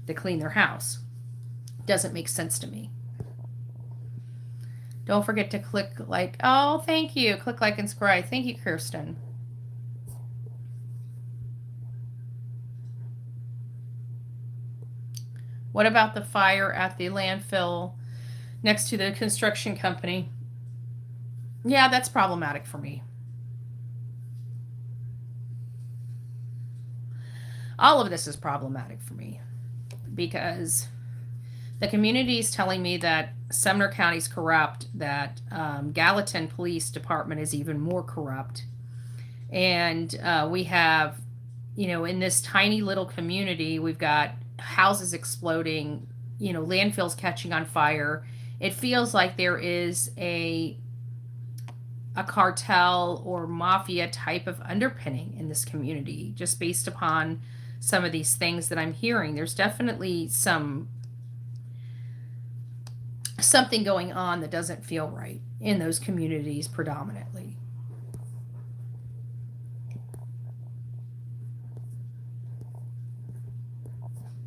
to clean their house. Doesn't make sense to me. Don't forget to click like. Oh, thank you. Click like and subscribe. Thank you, Kirsten. What about the fire at the landfill next to the construction company? Yeah, that's problematic for me. All of this is problematic for me, because the community is telling me that Sumner County's corrupt, that Gallatin Police Department is even more corrupt. And we have, in this tiny little community, we've got houses exploding, landfills catching on fire. It feels like there is a cartel or mafia type of underpinning in this community, just based upon some of these things that I'm hearing. There's definitely something going on that doesn't feel right in those communities predominantly.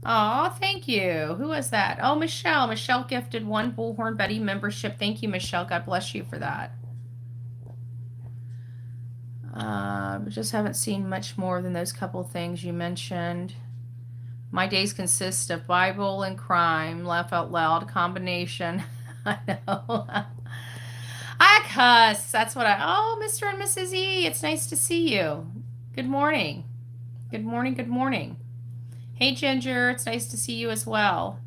Oh, thank you. Who was that? Oh, Michelle. Michelle gifted 1 Bullhorn Betty membership. Thank you, Michelle. God bless you for that. Just haven't seen much more than those couple things you mentioned. My days consist of Bible and crime, laugh out loud combination. I know. I cuss. That's what oh, Mr. and Mrs. E, it's nice to see you. Good morning. Good morning. Good morning. Hey, Ginger. It's nice to see you as well.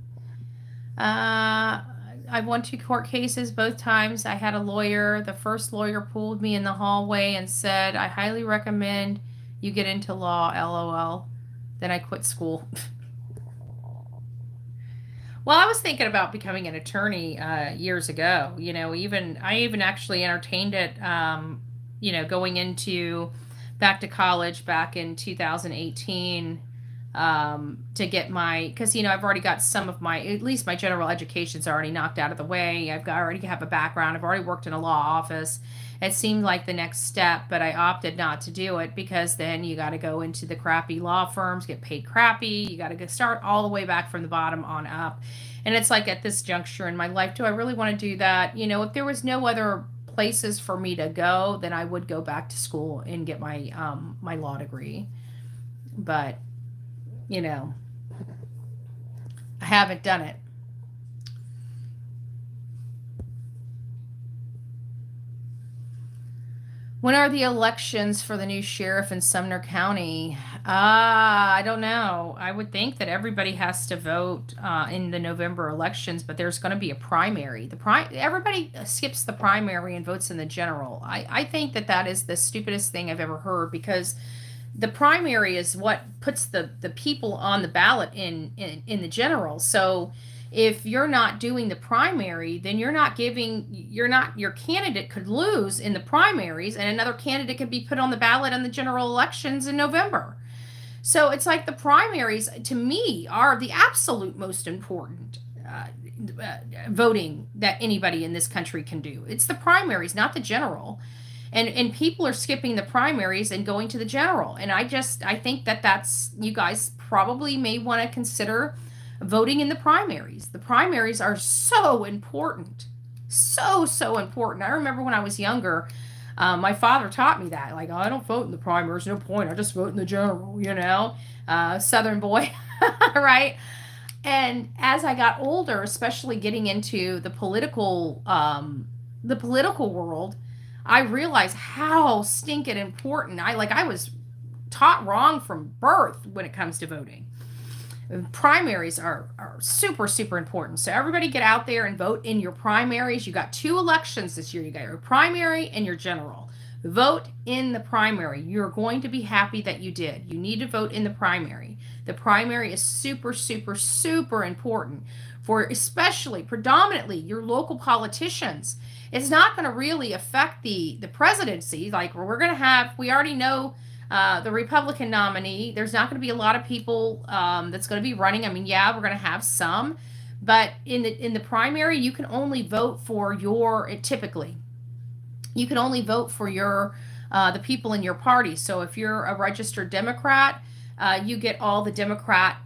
I've won 2 court cases. Both times I had a lawyer. The first lawyer pulled me in the hallway and said, I highly recommend you get into law, LOL. Then I quit school. Well, I was thinking about becoming an attorney years ago. I even actually entertained it, going into back to college back in 2018. To get because I've already got some of at least my general education's already knocked out of the way. Already have a background. I've already worked in a law office. It seemed like the next step, but I opted not to do it, because then you got to go into the crappy law firms, get paid crappy. You got to start all the way back from the bottom on up. And it's like, at this juncture in my life, do I really want to do that? If there was no other places for me to go, then I would go back to school and get my my law degree. But I haven't done it. When are the elections for the new sheriff in Sumner County? I don't know. I would think that everybody has to vote in the November elections, but there's going to be a primary. Everybody skips the primary and votes in the general. I think that that is the stupidest thing I've ever heard, because the primary is what puts the people on the ballot in the general. So if you're not doing the primary, then your candidate could lose in the primaries and another candidate could be put on the ballot in the general elections in November. So it's like the primaries to me are the absolute most important voting that anybody in this country can do. It's the primaries, not the general. And people are skipping the primaries and going to the general. And I think that that's, you guys probably may want to consider voting in the primaries. The primaries are so important. So important. I remember when I was younger, my father taught me that. Like, oh, I don't vote in the primaries, no point. I just vote in the general, Southern boy, right? And as I got older, especially getting into the political world, I realized how stinking important I was taught wrong from birth when it comes to voting. Primaries are super important. So everybody get out there and vote in your primaries. You got 2 elections this year. You got your primary and your general. Vote in the primary. You're going to be happy that you did. You need to vote in the primary. The primary is super important for especially predominantly your local politicians. It's not going to really affect the presidency. Like we already know the Republican nominee. There's not going to be a lot of people that's going to be running. I mean, yeah, we're going to have some, but in the primary, you can only vote for typically, you can only vote for the people in your party. So if you're a registered Democrat, you get all the Democrat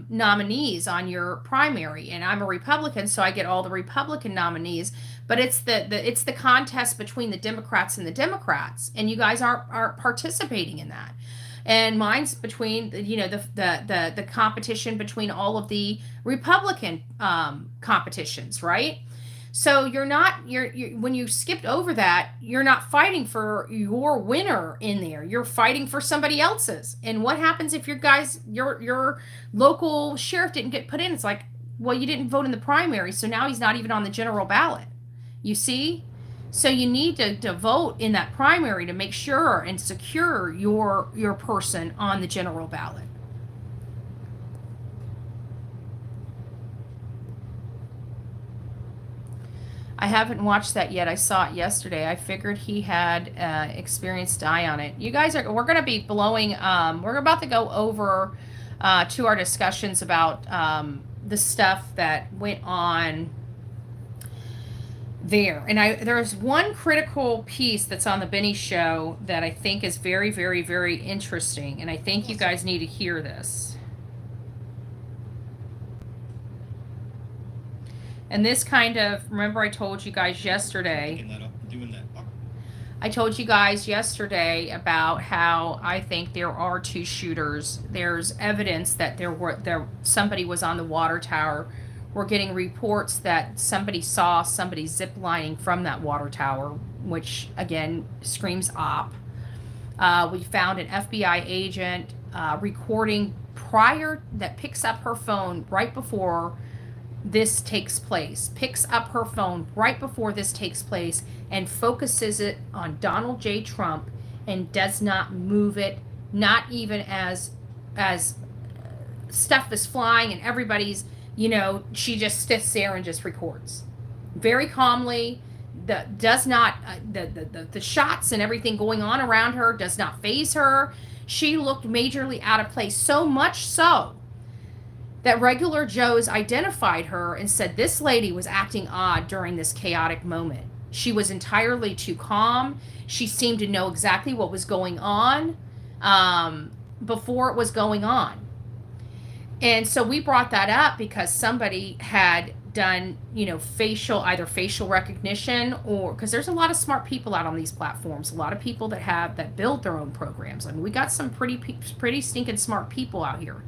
nominees on your primary, and I'm a Republican, so I get all the Republican nominees. But it's the contest between the Democrats and the Democrats, and you guys aren't participating in that. And mine's between the competition between all of the Republican competitions, right? So when you skipped over that, you're not fighting for your winner in there. You're fighting for somebody else's. And what happens if your local sheriff didn't get put in? It's like, well, you didn't vote in the primary, so now he's not even on the general ballot. You see? So you need to vote in that primary to make sure and secure your person on the general ballot. I haven't watched that yet. I saw it yesterday. I figured he had experienced die on it. You guys we're going to be blowing, we're about to go over to our discussions about the stuff that went on there. And there's one critical piece that's on the Benny Show that I think is very, very, very interesting. And I think you guys need to hear this. And this remember I told you guys yesterday. I told you guys yesterday about how I think there are 2 shooters. There's evidence that somebody was on the water tower. We're getting reports that somebody saw somebody ziplining from that water tower, which again screams op. We found an FBI agent recording that picks up her phone right before this takes place, picks up her phone right before this takes place and focuses it on Donald J. Trump and does not move it, not even as stuff is flying and everybody's, she just sits there and just records very calmly. The shots and everything going on around her does not faze her. She looked majorly out of place, so much so that regular Joes identified her and said this lady was acting odd during this chaotic moment. She was entirely too calm. She seemed to know exactly what was going on before it was going on. And so we brought that up because somebody had done, either facial recognition or because there's a lot of smart people out on these platforms, a lot of people that build their own programs. I mean, we got some pretty stinking smart people out here.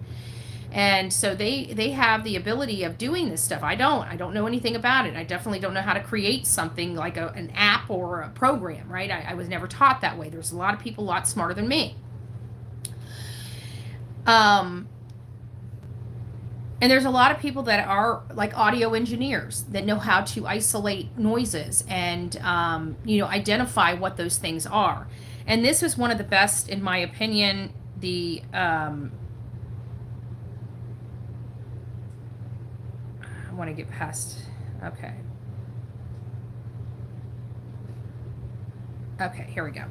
And so they have the ability of doing this stuff. I don't know anything about it. I definitely don't know how to create something like an app or a program, right? I was never taught that way. There's a lot of people a lot smarter than me. And there's a lot of people that are like audio engineers that know how to isolate noises and, identify what those things are. And this is one of the best, in my opinion. I want to get past. Okay. Okay, here we go.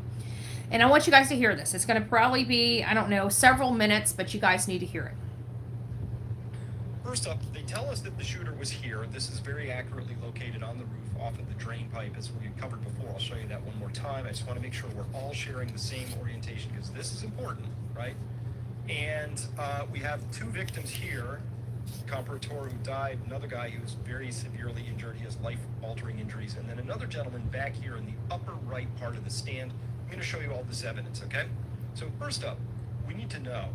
And I want you guys to hear this. It's going to probably be, I don't know, several minutes, but you guys need to hear it. First up, they tell us that the shooter was here. This is very accurately located on the roof off of the drain pipe, as we covered before. I'll show you that one more time. I just want to make sure we're all sharing the same orientation, because this is important, right? And we have 2 victims here. Comparator who died, another guy who was very severely injured. He has life-altering injuries. And then another gentleman back here in the upper right part of the stand. I'm going to show you all this evidence, okay? So first up, we need to know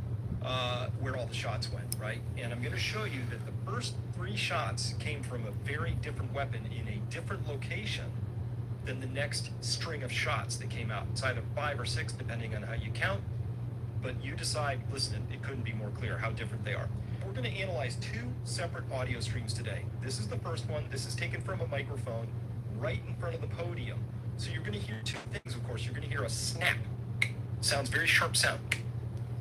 where all the shots went, right? And I'm going to show you that the first 3 shots came from a very different weapon in a different location than the next string of shots that came out. It's either 5 or 6, depending on how you count. But you decide, listen, it couldn't be more clear how different they are. We're going to analyze 2 separate audio streams today. This is the first one. This is taken from a microphone right in front of the podium. So you're going to hear 2 things, of course. You're going to hear a snap. Sounds very sharp sound.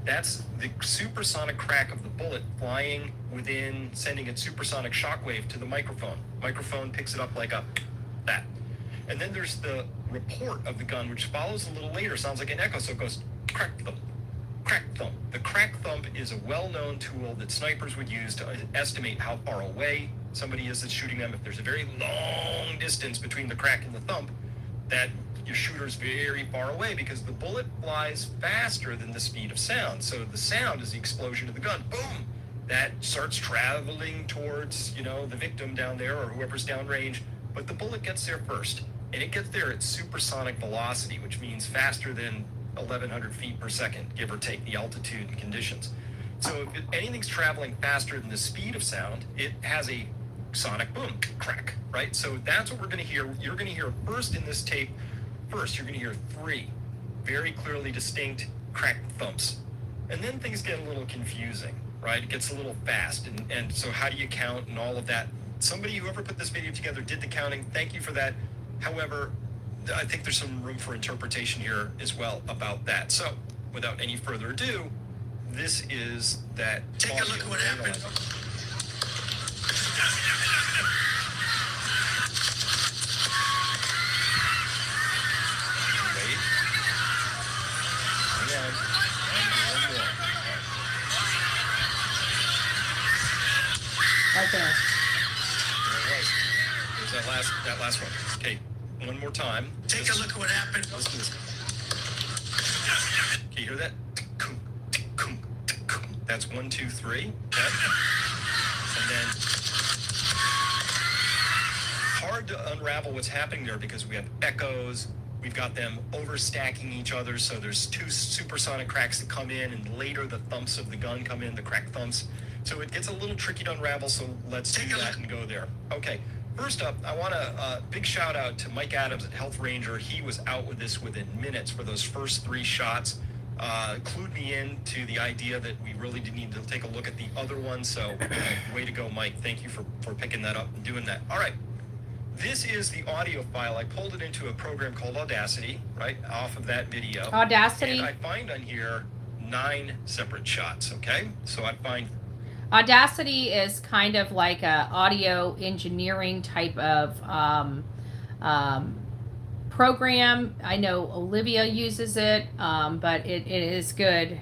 That's the supersonic crack of the bullet flying within, sending its supersonic shockwave to the microphone. Microphone picks it up like that. And then there's the report of the gun, which follows a little later. Sounds like an echo, so it goes crack thump, crack thump. The crack thump is a well-known tool that snipers would use to estimate how far away somebody is that's shooting them. If there's a very long distance between the crack and the thump, that your shooter's very far away, because the bullet flies faster than the speed of sound. So the sound is the explosion of the gun. Boom! That starts traveling towards, the victim down there or whoever's downrange. But the bullet gets there first. And it gets there at supersonic velocity, which means faster than 1,100 feet per second, give or take the altitude and conditions. So if anything's traveling faster than the speed of sound, it has a sonic boom, crack, right? So that's what we're going to hear. You're going to hear first in this tape. First, you're going to hear 3 very clearly distinct crack thumps. And then things get a little confusing, right? It gets a little fast. And so how do you count and all of that? Whoever put this video together did the counting. Thank you for that. However, I think there's some room for interpretation here as well about that. So without any further ado, this is that. Take a look at what happened. Right there. There's that last one. Okay, one more time. Take a look at what happened. Listen to this. Can you hear that? That's 1, 2, 3. Okay. And then hard to unravel what's happening there, because we have echoes. We've got them overstacking each other, so there's 2 supersonic cracks that come in, and later the thumps of the gun come in, the crack thumps. So it gets a little tricky to unravel, so let's do that and go there. Okay, first up, I want a big shout out to Mike Adams at Health Ranger. He was out with this within minutes for those first 3 shots. Clued me in to the idea that we really did need to take a look at the other one. So way to go, Mike. Thank you for picking that up and doing that. All right. This is the audio file. I pulled it into a program called Audacity, right, off of that video. Audacity. And I find on here 9 separate shots, okay? So I find... Audacity is kind of like a audio engineering type of program. I know Olivia uses it, but it is good.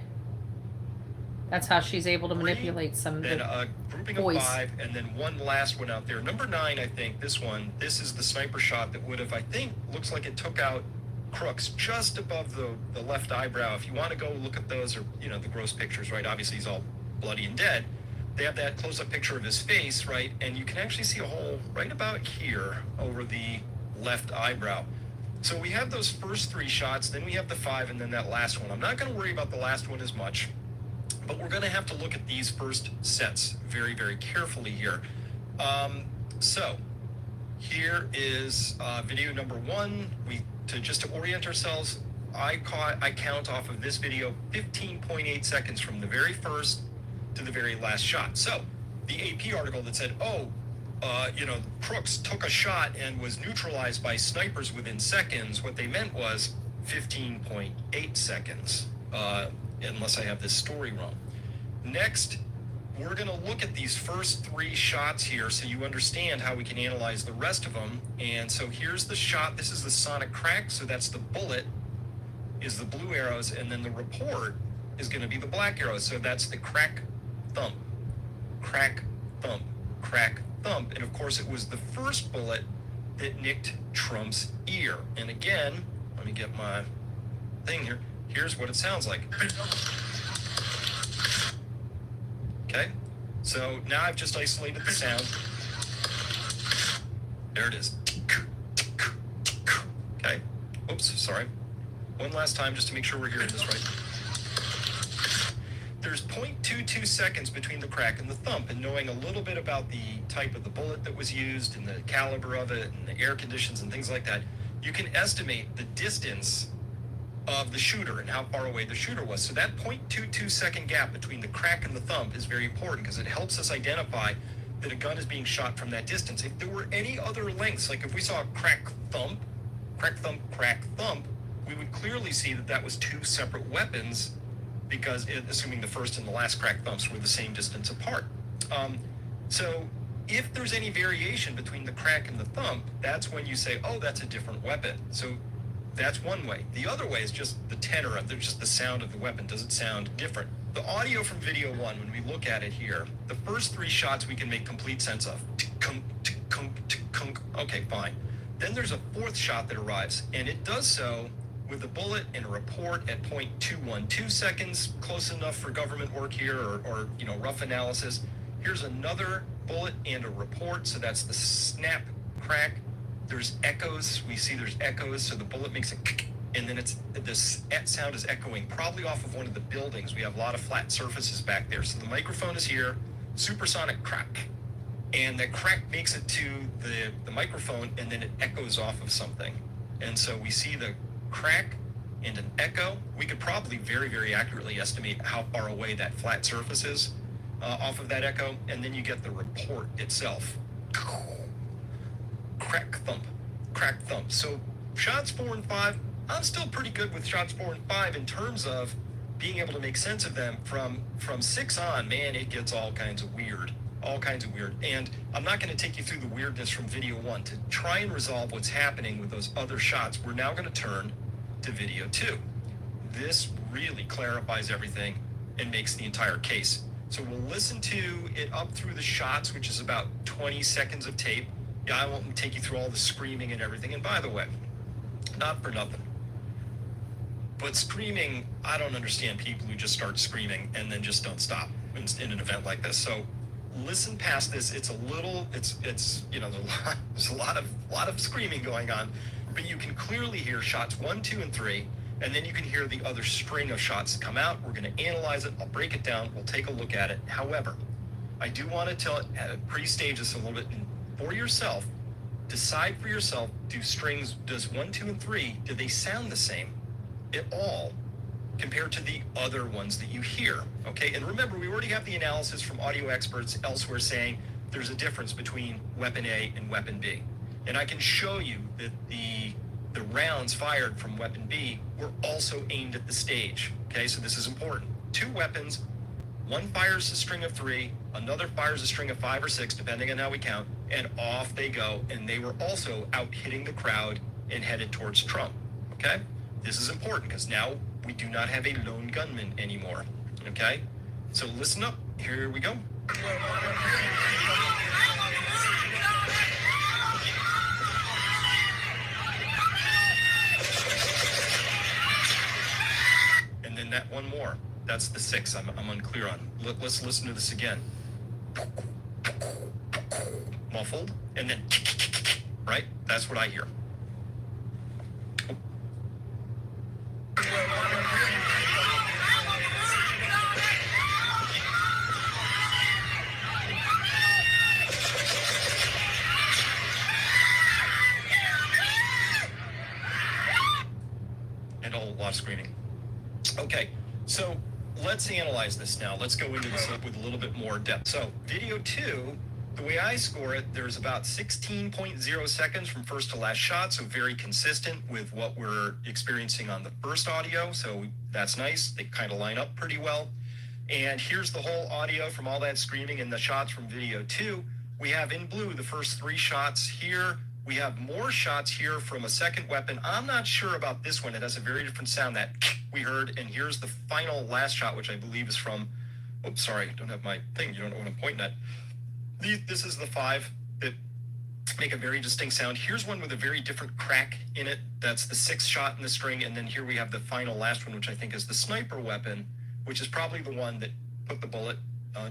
That's how she's able to manipulate some of the grouping voice. Of 5, and then one last one out there. Number 9, I think, this is the sniper shot that would have, I think, looks like it took out Crooks just above the left eyebrow. If you want to go look at those, or, the gross pictures, right? Obviously, he's all bloody and dead. They have that close-up picture of his face, right? And you can actually see a hole right about here over the left eyebrow. So we have those first 3 shots, then we have the 5, and then that last one. I'm not going to worry about the last one as much. But we're going to have to look at these first sets very, very carefully here. So here is video number 1. Just to orient ourselves, I count off of this video 15.8 seconds from the very first to the very last shot. So the AP article that said, crooks took a shot and was neutralized by snipers within seconds, what they meant was 15.8 seconds, unless I have this story wrong. Next, we're going to look at these first 3 shots here so you understand how we can analyze the rest of them. And so here's the shot. This is the sonic crack. So that's the bullet is the blue arrows, and then the report is going to be the black arrows. So that's the crack, thump, crack, thump, crack, thump. And of course, it was the first bullet that nicked Trump's ear. And again, let me get my thing here. Here's what it sounds like. Okay, so now I've just isolated the sound. There it is. Okay, oops, sorry. One last time just to make sure we're hearing this right. There's 0.22 seconds between the crack and the thump, and knowing a little bit about the type of the bullet that was used and the caliber of it and the air conditions and things like that, you can estimate the distance of the shooter and how far away the shooter was. So that 0.22 second gap between the crack and the thump is very important because it helps us identify that a gun is being shot from that distance. If there were any other lengths, like if we saw a crack, thump, crack, thump, we would clearly see that that was 2 separate weapons because assuming the first and the last crack thumps were the same distance apart. So if there's any variation between the crack and the thump, that's when you say, oh, that's a different weapon. So that's one way. The other way is just the tenor of just the sound of the weapon. Does it sound different? The audio from video 1, when we look at it here, the first 3 shots we can make complete sense of. Okay, fine. Then there's a 4th shot that arrives, and it does so with a bullet and a report at 0.212 seconds, close enough for government work here or rough analysis. Here's another bullet and a report, so that's the snap, crack. There's echoes. We see there's echoes, so the bullet makes a and then this sound is echoing probably off of one of the buildings. We have a lot of flat surfaces back there. So the microphone is here, supersonic crack, and that crack makes it to the microphone, and then it echoes off of something. And so we see the crack and an echo. We could probably very, very accurately estimate how far away that flat surface is off of that echo, and then you get the report itself. Crack, thump. So shots 4 and 5, I'm still pretty good with shots 4 and 5 in terms of being able to make sense of them. From 6 on, man, it gets all kinds of weird. And I'm not going to take you through the weirdness from video 1. To try and resolve what's happening with those other shots, we're now going to turn to video 2. This really clarifies everything and makes the entire case. So we'll listen to it up through the shots, which is about 20 seconds of tape. Yeah, I won't take you through all the screaming and everything. And by the way, not for nothing, but screaming, I don't understand people who just start screaming and then just don't stop in an event like this. So listen past this. It's there's a lot of screaming going on, but you can clearly hear shots 1, 2, and 3, and then you can hear the other string of shots come out. We're going to analyze it. I'll break it down. We'll take a look at it. However, I do want to pre-stage this a little bit. For yourself, decide for yourself, does 1, 2, and 3, do they sound the same at all compared to the other ones that you hear? Okay, and remember, we already have the analysis from audio experts elsewhere saying there's a difference between weapon A and weapon B. And I can show you that the rounds fired from weapon B were also aimed at the stage. Okay, so this is important. 2 weapons, one fires a string of 3, another fires a string of 5 or 6, depending on how we count, and off they go. And they were also out hitting the crowd and headed towards Trump. Okay? This is important because now we do not have a lone gunman anymore. Okay? So listen up. Here we go. And then that one more. That's the 6 I'm unclear on. Let's listen to this again. Muffled, and then, right? That's what I hear. lot of screaming. Okay, so let's analyze this now. Let's go into this with a little bit more depth. So video 2, the way I score it, there's about 16.0 seconds from first to last shot, so very consistent with what we're experiencing on the first audio, so that's nice. They kind of line up pretty well. And here's the whole audio from all that screaming and the shots from video 2. We have in blue the first 3 shots here. We have more shots here from a second weapon. I'm not sure about this one. It has a very different sound that we heard. And here's the final last shot, which I believe is from, oops, sorry, I don't have my thing. You don't know what I'm pointing at. This is the 5 that make a very distinct sound. Here's one with a very different crack in it. That's the 6th shot in the string. And then here we have the final last one, which I think is the sniper weapon, which is probably the one that put the bullet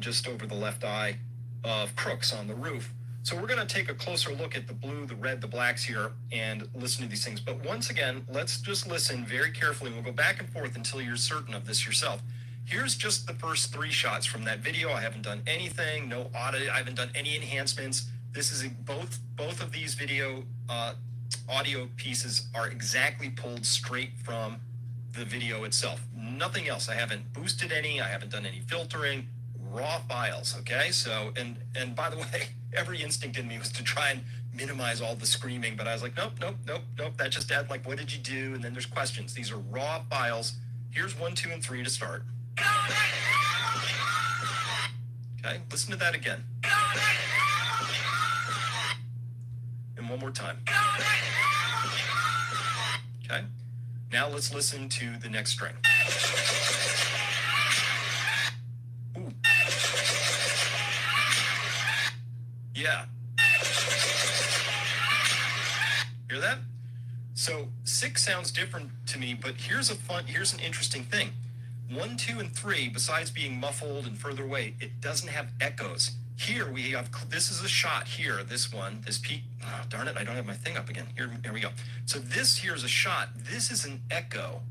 just over the left eye of Crooks on the roof. So we're going to take a closer look at the blue, the red, the blacks here and listen to these things. But once again, let's just listen very carefully. We'll go back and forth until you're certain of this yourself. Here's just the first 3 shots from that video. I haven't done anything, no audit. I haven't done any enhancements. This is both of these video audio pieces are exactly pulled straight from the video itself. Nothing else. I haven't boosted any. I haven't done any filtering. Raw files. Okay. So, and by the way, every instinct in me was to try and minimize all the screaming, but I was like, nope. That just add like, what did you do? And then there's questions. These are raw files. Here's 1, 2, and 3 to start. Okay. Listen to that again. And one more time. Okay. Now let's listen to the next string. Ooh. Yeah. Hear that? So 6 sounds different to me, but here's an interesting thing. 1, 2, and 3, besides being muffled and further away, it doesn't have echoes. Here we have, this is a shot here, this one, this peak, oh, darn it, I don't have my thing up again. Here we go. So this here is a shot. This is an echo.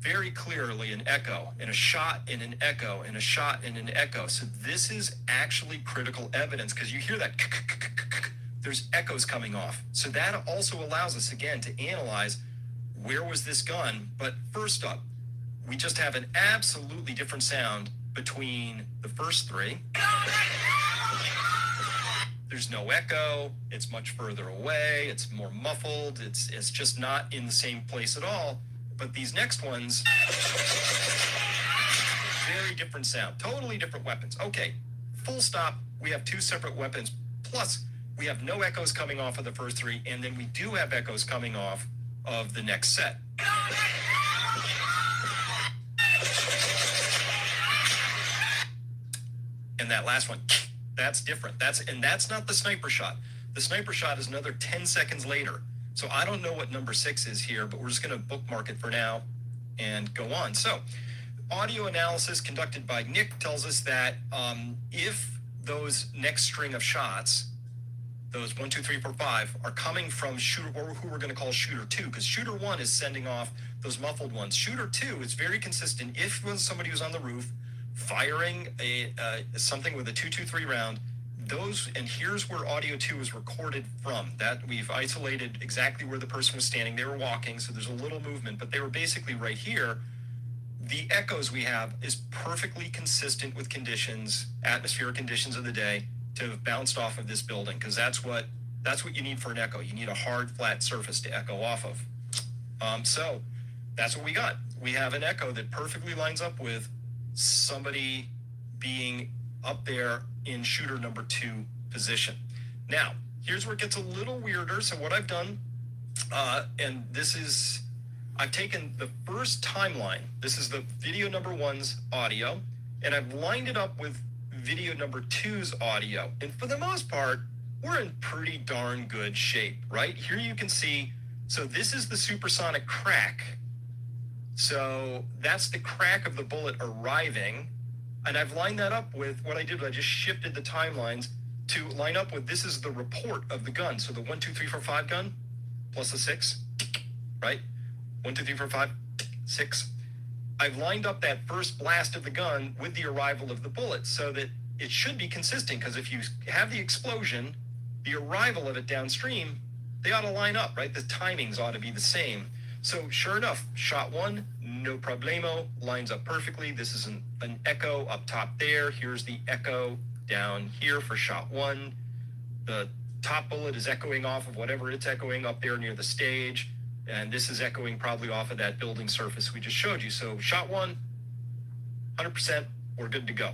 Very clearly an echo, and a shot and an echo, and a shot and an echo. So this is actually critical evidence because you hear that, there's echoes coming off. So that also allows us, again, to analyze where was this gun. But first up, we just have an absolutely different sound between the first 3. There's no echo. It's much further away. It's more muffled. It's just not in the same place at all. But these next ones, very different sound, totally different weapons. Okay, full stop. We have 2 separate weapons. Plus, we have no echoes coming off of the first 3, and then we do have echoes coming off of the next set. And that last one, that's different. That's not the sniper shot. The sniper shot is another 10 seconds later. So I don't know what number 6 is here, but we're just going to bookmark it for now and go on. So audio analysis conducted by Nick tells us that if those next string of shots, those 1, 2, 3, 4, 5, are coming from shooter, or who we're going to call shooter 2, because shooter 1 is sending off those muffled ones. Shooter 2 is very consistent. If it was somebody who's on the roof firing something with a 223 round, those, and here's where audio 2 is recorded from. That we've isolated exactly where the person was standing. They were walking, so there's a little movement, but they were basically right here. The echoes we have is perfectly consistent with conditions, atmospheric conditions of the day, to have bounced off of this building, because that's what you need for an echo. You need a hard, flat surface to echo off of. So that's what we got. We have an echo that perfectly lines up with somebody being up there in shooter number 2 position. Now, here's where it gets a little weirder. So what I've done, and this is, I've taken the first timeline. This is the video number 1's audio, and I've lined it up with video number 2's audio. And for the most part, we're in pretty darn good shape, right? Here you can see, so this is the supersonic crack. So that's the crack of the bullet arriving. And I've lined that up with what I did. I just shifted the timelines to line up with, this is the report of the gun. So the 1, 2, 3, 4, 5 gun plus the 6, right? 1, 2, 3, 4, 5, 6. I've lined up that first blast of the gun with the arrival of the bullet so that it should be consistent, because if you have the explosion, the arrival of it downstream, they ought to line up, right? The timings ought to be the same. So sure enough, shot one, no problemo, lines up perfectly. This is an echo up top there. Here's the echo down here for shot one. The top bullet is echoing off of whatever it's echoing up there near the stage. And this is echoing probably off of that building surface we just showed you. So shot one, 100%, we're good to go.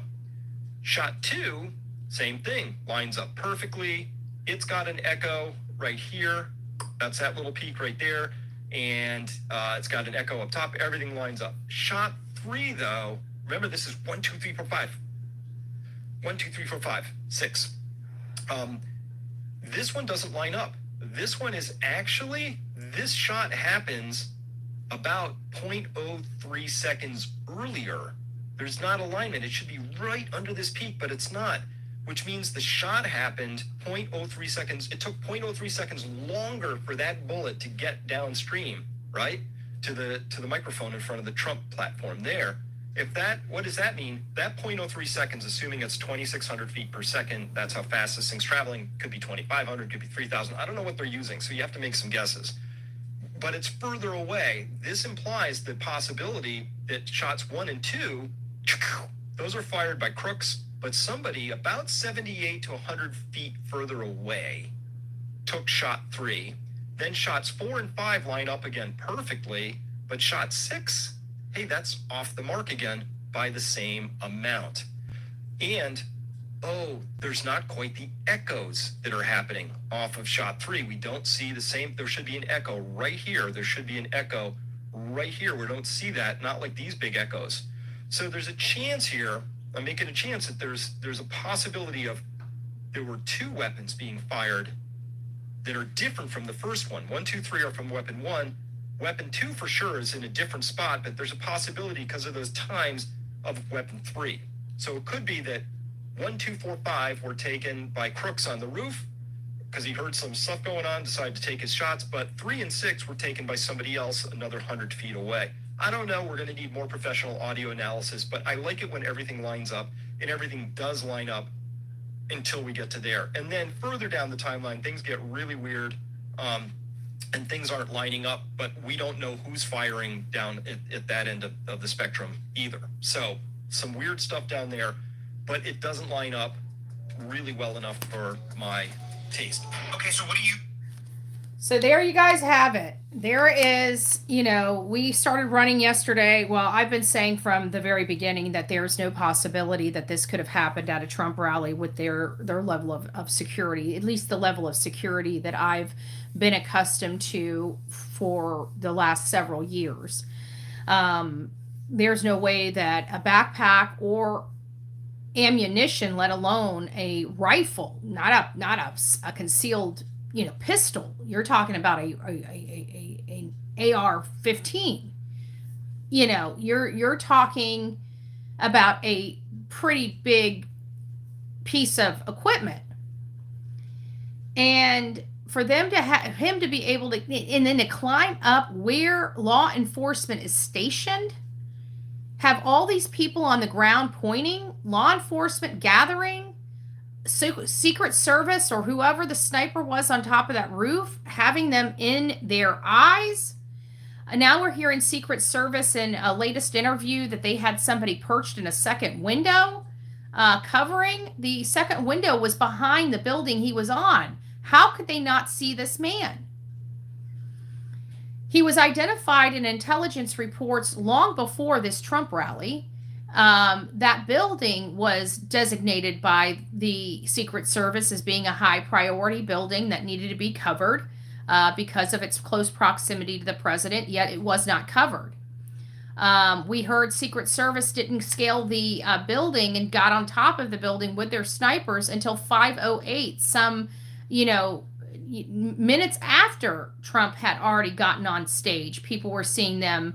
Shot two, same thing, lines up perfectly. It's got an echo right here. That's that little peak right there. And it's got an echo up top. Everything lines up. Shot three, though, remember this is 1, 2, 3, 4, 5. 1, 2, 3, 4, 5, 6. This one doesn't line up. This one is actually, this shot happens about 0.03 seconds earlier. There's not alignment. It should be right under this peak, but it's not, which means the shot happened 0.03 seconds. It took 0.03 seconds longer for that bullet to get downstream, right? To the microphone in front of the Trump platform there. What does that mean? That 0.03 seconds, assuming it's 2,600 feet per second, that's how fast this thing's traveling. Could be 2,500, could be 3,000. I don't know what they're using, so you have to make some guesses. But it's further away. This implies the possibility that shots 1 and 2, those are fired by crooks, but somebody about 78 to 100 feet further away took shot 3. Then shots 4 and 5 line up again perfectly, but shot 6, hey, that's off the mark again by the same amount. And, there's not quite the echoes that are happening off of shot 3. We don't see the same. There should be an echo right here. There should be an echo right here. We don't see that, not like these big echoes. So there's a chance here, I'm making a chance that there's a possibility of there were 2 weapons being fired that are different from the first one. 1, 2, 3 are from weapon 1. Weapon 2 for sure is in a different spot, but there's a possibility because of those times of weapon 3. So it could be that 1, 2, 4, 5 were taken by crooks on the roof because he heard some stuff going on, decided to take his shots, but 3 and 6 were taken by somebody else another 100 feet away. I don't know, we're going to need more professional audio analysis, but I like it when everything lines up, and everything does line up until we get to there. And then further down the timeline, things get really weird. And things aren't lining up, but we don't know who's firing down at that end of the spectrum either. So some weird stuff down there, but it doesn't line up really well enough for my taste. Okay, so what do you... So there you guys have it. There is, we started running yesterday. Well, I've been saying from the very beginning that there's no possibility that this could have happened at a Trump rally with their level of security, at least the level of security that I've been accustomed to for the last several years. There's no way that a backpack or ammunition, let alone a rifle, not a concealed pistol. You're talking about an AR-15. You're talking about a pretty big piece of equipment. And for them to have him to be able to, and then to climb up where law enforcement is stationed, have all these people on the ground pointing, law enforcement gathering, Secret Service or whoever the sniper was on top of that roof, having them in their eyes. And now we're hearing Secret Service in a latest interview that they had somebody perched in a second window, covering. The second window was behind the building he was on. How could they not see this man? He was identified in intelligence reports long before this Trump rally. That building was designated by the Secret Service as being a high priority building that needed to be covered because of its close proximity to the president, yet it was not covered. We heard Secret Service didn't scale the building and got on top of the building with their snipers until 5:08, some, minutes after Trump had already gotten on stage. People were seeing the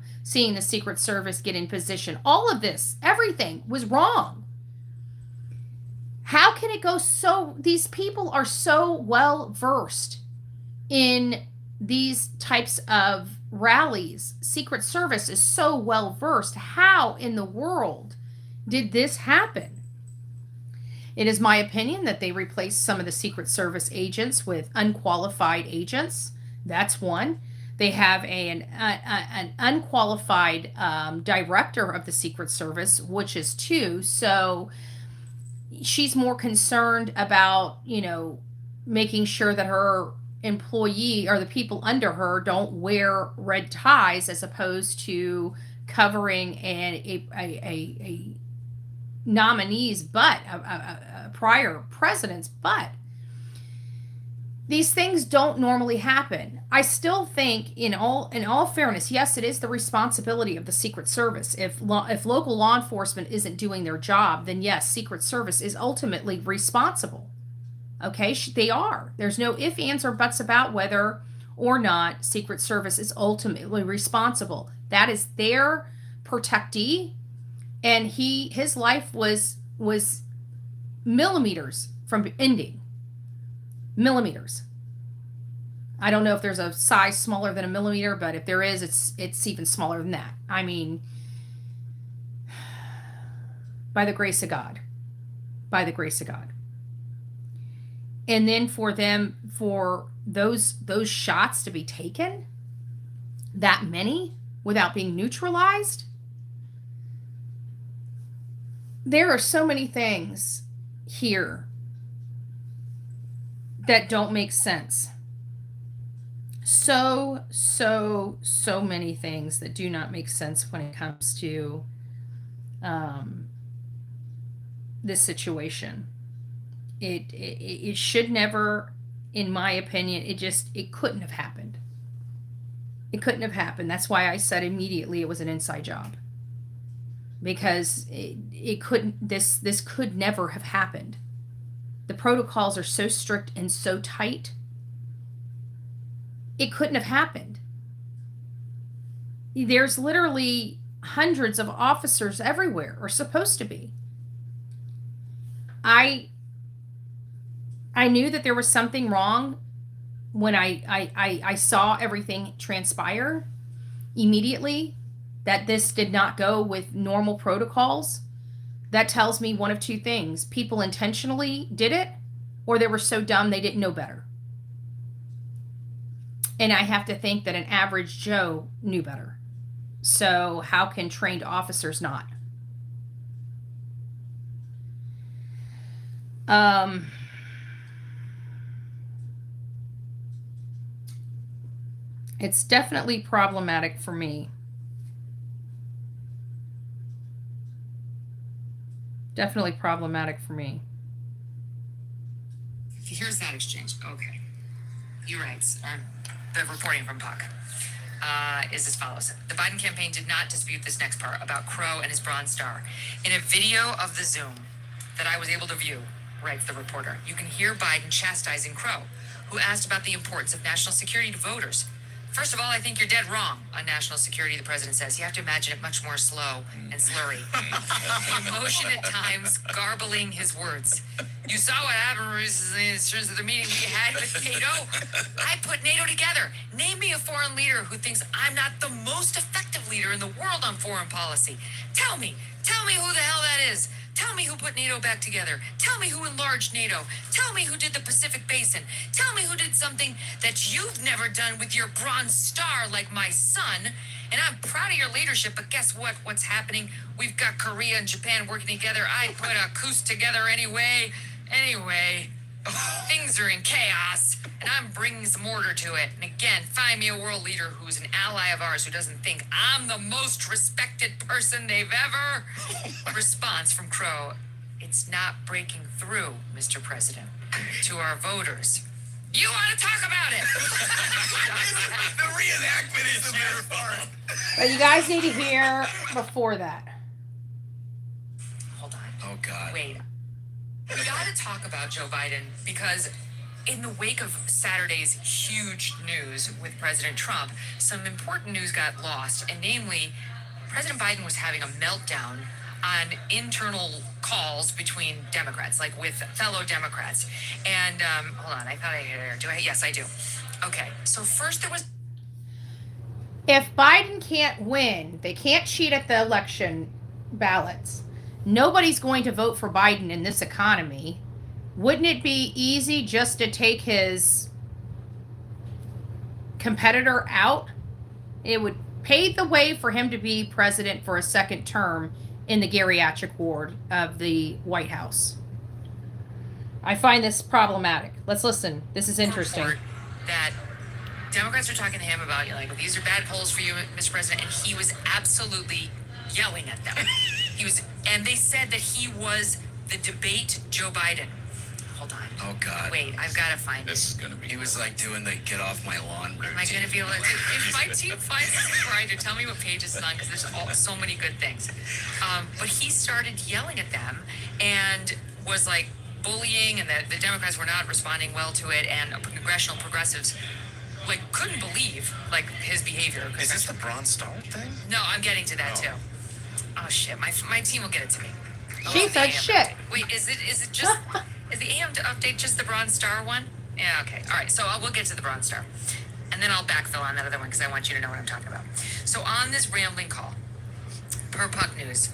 Secret Service get in position. All of this, everything was wrong. How can it go so? These people are so well versed in these types of rallies. Secret Service is so well versed. How in the world did this happen? It is my opinion that they replaced some of the Secret Service agents with unqualified agents. That's one. They have an unqualified director of the Secret Service, which is two. So she's more concerned about, making sure that her employee or the people under her don't wear red ties as opposed to covering a nominee's butt, a prior president's butt. These things don't normally happen. I still think, in all fairness, yes, it is the responsibility of the Secret Service. If local law enforcement isn't doing their job, then yes, Secret Service is ultimately responsible. Okay, they are. There's no ifs, ands, or buts about whether or not Secret Service is ultimately responsible. That is their protectee, and his life was millimeters from ending. Millimeters. I don't know if there's a size smaller than a millimeter, but if there is, it's even smaller than that. I mean, by the grace of God. By the grace of God. And then for those shots to be taken, that many, without being neutralized, there are so many things here that don't make sense. So many things that do not make sense when it comes to this situation. It should never, in my opinion, it couldn't have happened. It couldn't have happened. That's why I said immediately it was an inside job. Because it couldn't, this could never have happened. The protocols are so strict and so tight. It couldn't have happened. There's literally hundreds of officers everywhere, or supposed to be. I knew that there was something wrong when I saw everything transpire immediately, that this did not go with normal protocols. That tells me one of two things. People intentionally did it, or they were so dumb they didn't know better. And I have to think that an average Joe knew better. So how can trained officers not? It's definitely problematic for me. Definitely problematic for me. Here's that exchange. Okay. He writes, the reporting from Puck is as follows. The Biden campaign did not dispute this next part about Crow and his Bronze Star. In a video of the Zoom that I was able to view, writes the reporter, you can hear Biden chastising Crow, who asked about the importance of national security to voters. First of all, I think you're dead wrong on national security, the president says. You have to imagine it much more slow and slurry. Emotion at times, garbling his words. You saw what happened recently in terms of the meeting we had with NATO? I put NATO together. Name me a foreign leader who thinks I'm not the most effective leader in the world on foreign policy. Tell me who the hell that is. Tell me who put NATO back together. Tell me who enlarged NATO. Tell me who did the Pacific Basin. Tell me who did something that you've never done with your Bronze Star like my son. And I'm proud of your leadership, but guess what? What's happening? We've got Korea and Japan working together. I put a coup together anyway. Anyway, things are in chaos, and I'm bringing some order to it. And again, find me a world leader who's an ally of ours who doesn't think I'm the most respected person they've ever. Response from Crow, it's not breaking through, Mr. President, to our voters. You want to talk about it? The reenactment is the better part. But you guys need to hear before that. Hold on. Oh, God. Wait. We got to talk about Joe Biden because in the wake of Saturday's huge news with President Trump, some important news got lost, and namely, President Biden was having a meltdown on internal calls between Democrats, like with fellow Democrats. And hold on, I thought I had it. Do I? Yes, I do. Okay, so first there was. If Biden can't win, they can't cheat at the election ballots. Nobody's going to vote for Biden in this economy. Wouldn't it be easy just to take his competitor out. It would pave the way for him to be president for a second term in the geriatric ward of the White House. I find this problematic. Let's listen. This is interesting. Report that Democrats are talking to him about, like, these are bad polls for you, Mr. President, and he was absolutely yelling at them. And they said that he was the debate Joe Biden. Hold on. Oh, God. Wait, I've got to find This it. is going to be... He was like doing the get off my lawn routine. Am I going to be able to... If my team finds this before I do, tell me what page it's on, because there's so many good things. But he started yelling at them and was, like, bullying, and the Democrats were not responding well to it, and congressional progressives, like, couldn't believe, like, his behavior. Is this the Bronze Star thing? No, I'm getting to that, too. Oh, shit. My team will get it to me. She said shit. Wait, is it just... Is the AM update just the Bronze Star one? Yeah, okay. All right, so we'll get to the Bronze Star. And then I'll backfill on that other one because I want you to know what I'm talking about. So on this rambling call, per Puck News,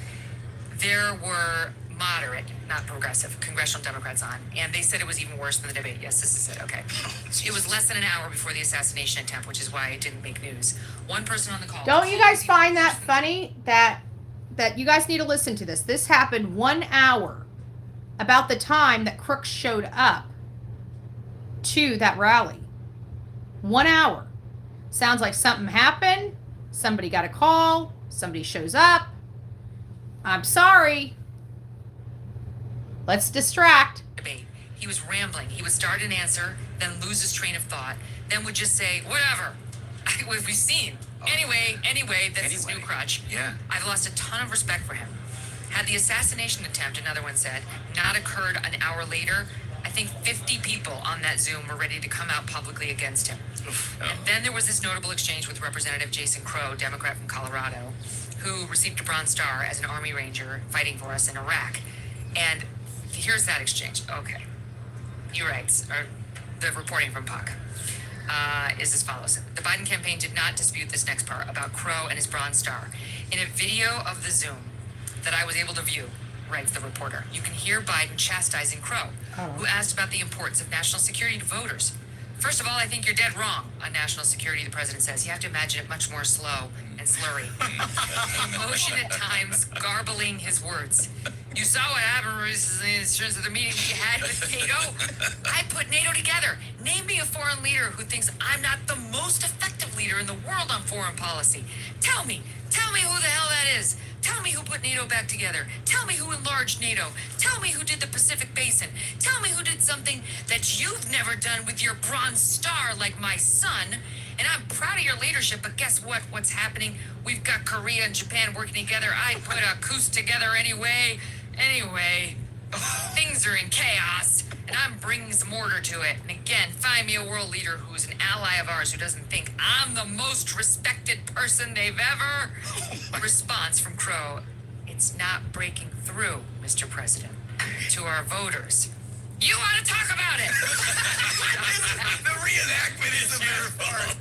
there were moderate, not progressive, congressional Democrats on. And they said it was even worse than the debate. Yes, this is it. Okay. It was less than an hour before the assassination attempt, which is why it didn't make news. One person on the call... Don't you guys find that funny? That you guys need to listen to this. This happened 1 hour about the time that Crooks showed up to that rally. 1 hour. Sounds like something happened. Somebody got a call. Somebody shows up. I'm sorry. Let's distract. Debate. He was rambling. He would start an answer, then lose his train of thought, then would just say, whatever. We've seen. Anyway, that's his new crutch. Yeah. I've lost a ton of respect for him. Had the assassination attempt, another one said, not occurred an hour later, I think 50 people on that Zoom were ready to come out publicly against him. And then there was this notable exchange with Representative Jason Crow, Democrat from Colorado, who received a Bronze Star as an Army Ranger fighting for us in Iraq. And here's that exchange. Okay. He writes, or the reporting from Puck, is as follows. The Biden campaign did not dispute this next part about Crow and his Bronze Star. In a video of the Zoom that I was able to view, writes the reporter, you can hear Biden chastising Crow, who asked about the importance of national security to voters. First of all, I think you're dead wrong on national security, the president says. You have to imagine it much more slow and slurry. Emotion at times, garbling his words. You saw what happened recently in terms of the meeting we had with NATO. I put NATO together. Name me a foreign leader who thinks I'm not the most effective leader in the world on foreign policy. Tell me who the hell that is. Tell me who put NATO back together. Tell me who enlarged NATO. Tell me who did the Pacific Basin. Tell me who did something that you've never done with your Bronze Star like my son. And I'm proud of your leadership, but guess what? What's happening? We've got Korea and Japan working together. I put a coup together anyway. Anyway, things are in chaos, and I'm bringing some order to it. And again, find me a world leader who's an ally of ours who doesn't think I'm the most respected person they've ever. Response from Crow, it's not breaking through, Mr. President, to our voters. You want to talk about it? The reenactment is the better part.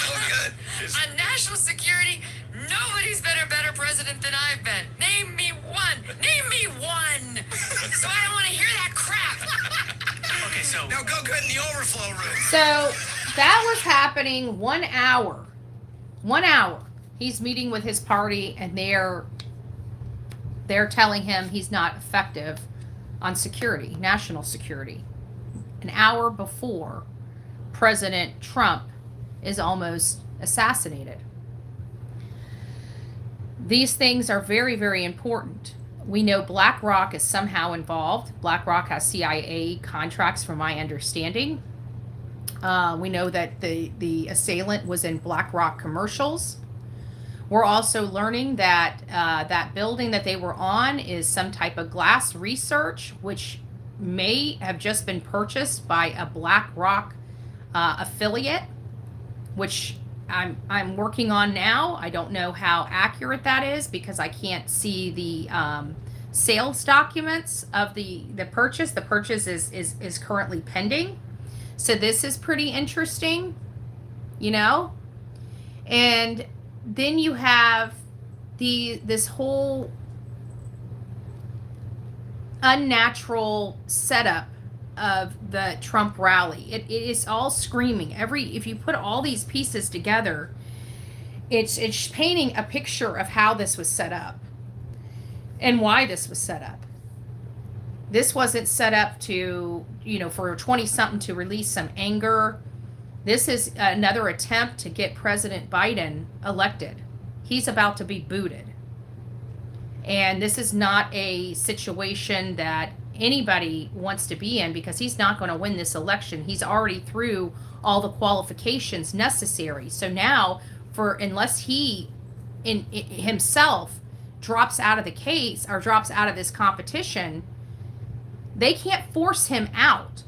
Oh, good. On national security, nobody's been a better president than I've been. Name me one. Name me one. So I don't want to hear that crap. Okay, so... Now go get in the overflow room. So that was happening 1 hour. 1 hour. He's meeting with his party, and they're telling him he's not effective on security, national security. An hour before President Trump is almost assassinated. These things are very, very important. We know BlackRock is somehow involved. BlackRock has CIA contracts, from my understanding. We know that the assailant was in BlackRock commercials. We're also learning that that building that they were on is some type of glass research, which may have just been purchased by a BlackRock affiliate, which I'm working on now. I don't know how accurate that is because I can't see the sales documents of the purchase. The purchase is currently pending. So this is pretty interesting, you know? And then you have this whole unnatural setup of the Trump rally. It is all screaming. If you put all these pieces together, it's painting a picture of how this was set up and why this was set up. This wasn't set up to, for 20-something to release some anger. This is another attempt to get President Biden elected. He's about to be booted. And this is not a situation that anybody wants to be in, because he's not going to win this election. He's already through all the qualifications necessary. So now, unless he himself drops out of the case or drops out of this competition, they can't force him out.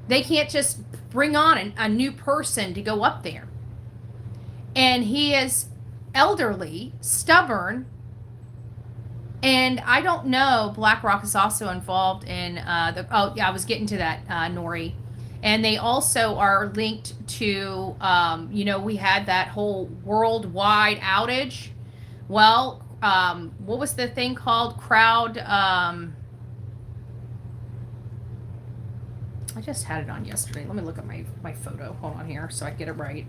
They can't just bring on a new person to go up there. And he is elderly, stubborn, and I don't know. BlackRock is also involved in I was getting to that, Nori. And they also are linked to, we had that whole worldwide outage. Well, what was the thing called? I just had it on yesterday. Let me look at my photo. Hold on here so I get it right.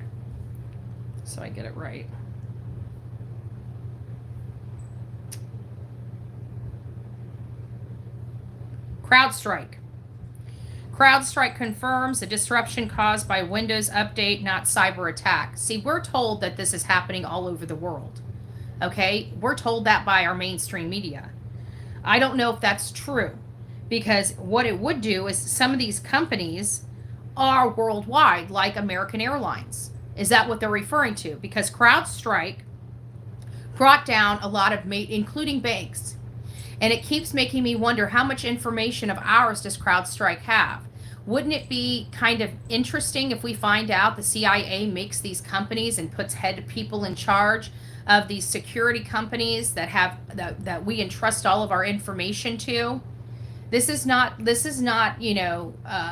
CrowdStrike. CrowdStrike confirms a disruption caused by Windows update, not cyber attack. See, we're told that this is happening all over the world. Okay? We're told that by our mainstream media. I don't know if that's true, because what it would do is some of these companies are worldwide, like American Airlines. Is that what they're referring to? Because CrowdStrike brought down a lot of, including banks. And it keeps making me wonder, how much information of ours does CrowdStrike have? Wouldn't it be kind of interesting if we find out the CIA makes these companies and puts head people in charge of these security companies that we entrust all of our information to? This is not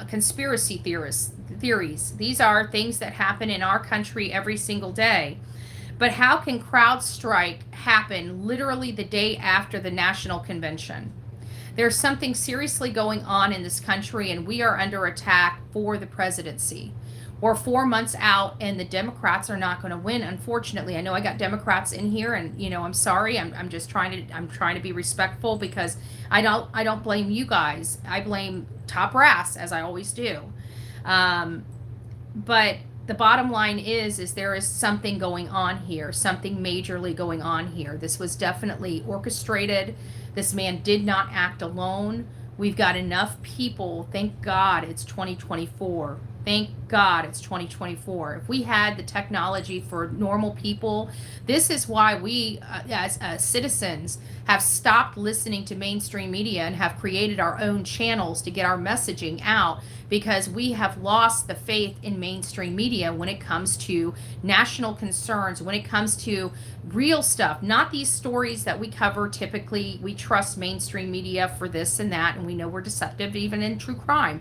conspiracy theories. These are things that happen in our country every single day. But how can CrowdStrike happen literally the day after the national convention? There's something seriously going on in this country, and we are under attack for the presidency. We're 4 months out, and the Democrats are not going to win, unfortunately. I know I got Democrats in here, and I'm sorry. I'm just trying to be respectful, because I don't blame you guys. I blame top brass, as I always do. But the bottom line is there is something going on here, something majorly going on here. This was definitely orchestrated. This man did not act alone. We've got enough people. Thank God it's 2024. Thank God it's 2024. If we had the technology for normal people, this is why we, as citizens, have stopped listening to mainstream media and have created our own channels to get our messaging out, because we have lost the faith in mainstream media when it comes to national concerns, when it comes to real stuff, not these stories that we cover. Typically, we trust mainstream media for this and that, and we know we're deceptive, even in true crime.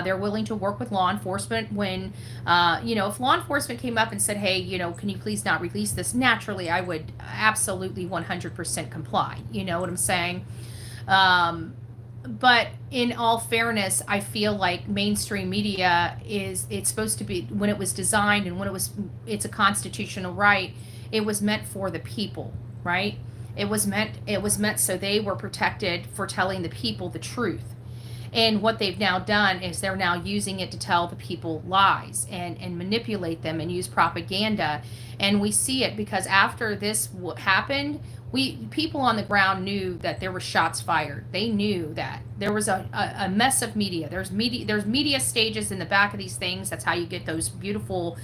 They're willing to work with law enforcement when, if law enforcement came up and said, hey, can you please not release this? Naturally, I would absolutely 100% comply. You know what I'm saying? But in all fairness, I feel like mainstream media it's supposed to be, when it was designed and when it's a constitutional right, it was meant for the people, right? It was meant so they were protected for telling the people the truth. And what they've now done is they're now using it to tell the people lies and manipulate them and use propaganda. And we see it because after this happened, people on the ground knew that there were shots fired. They knew that there was a mess of media. There's media stages in the back of these things. That's how you get those beautiful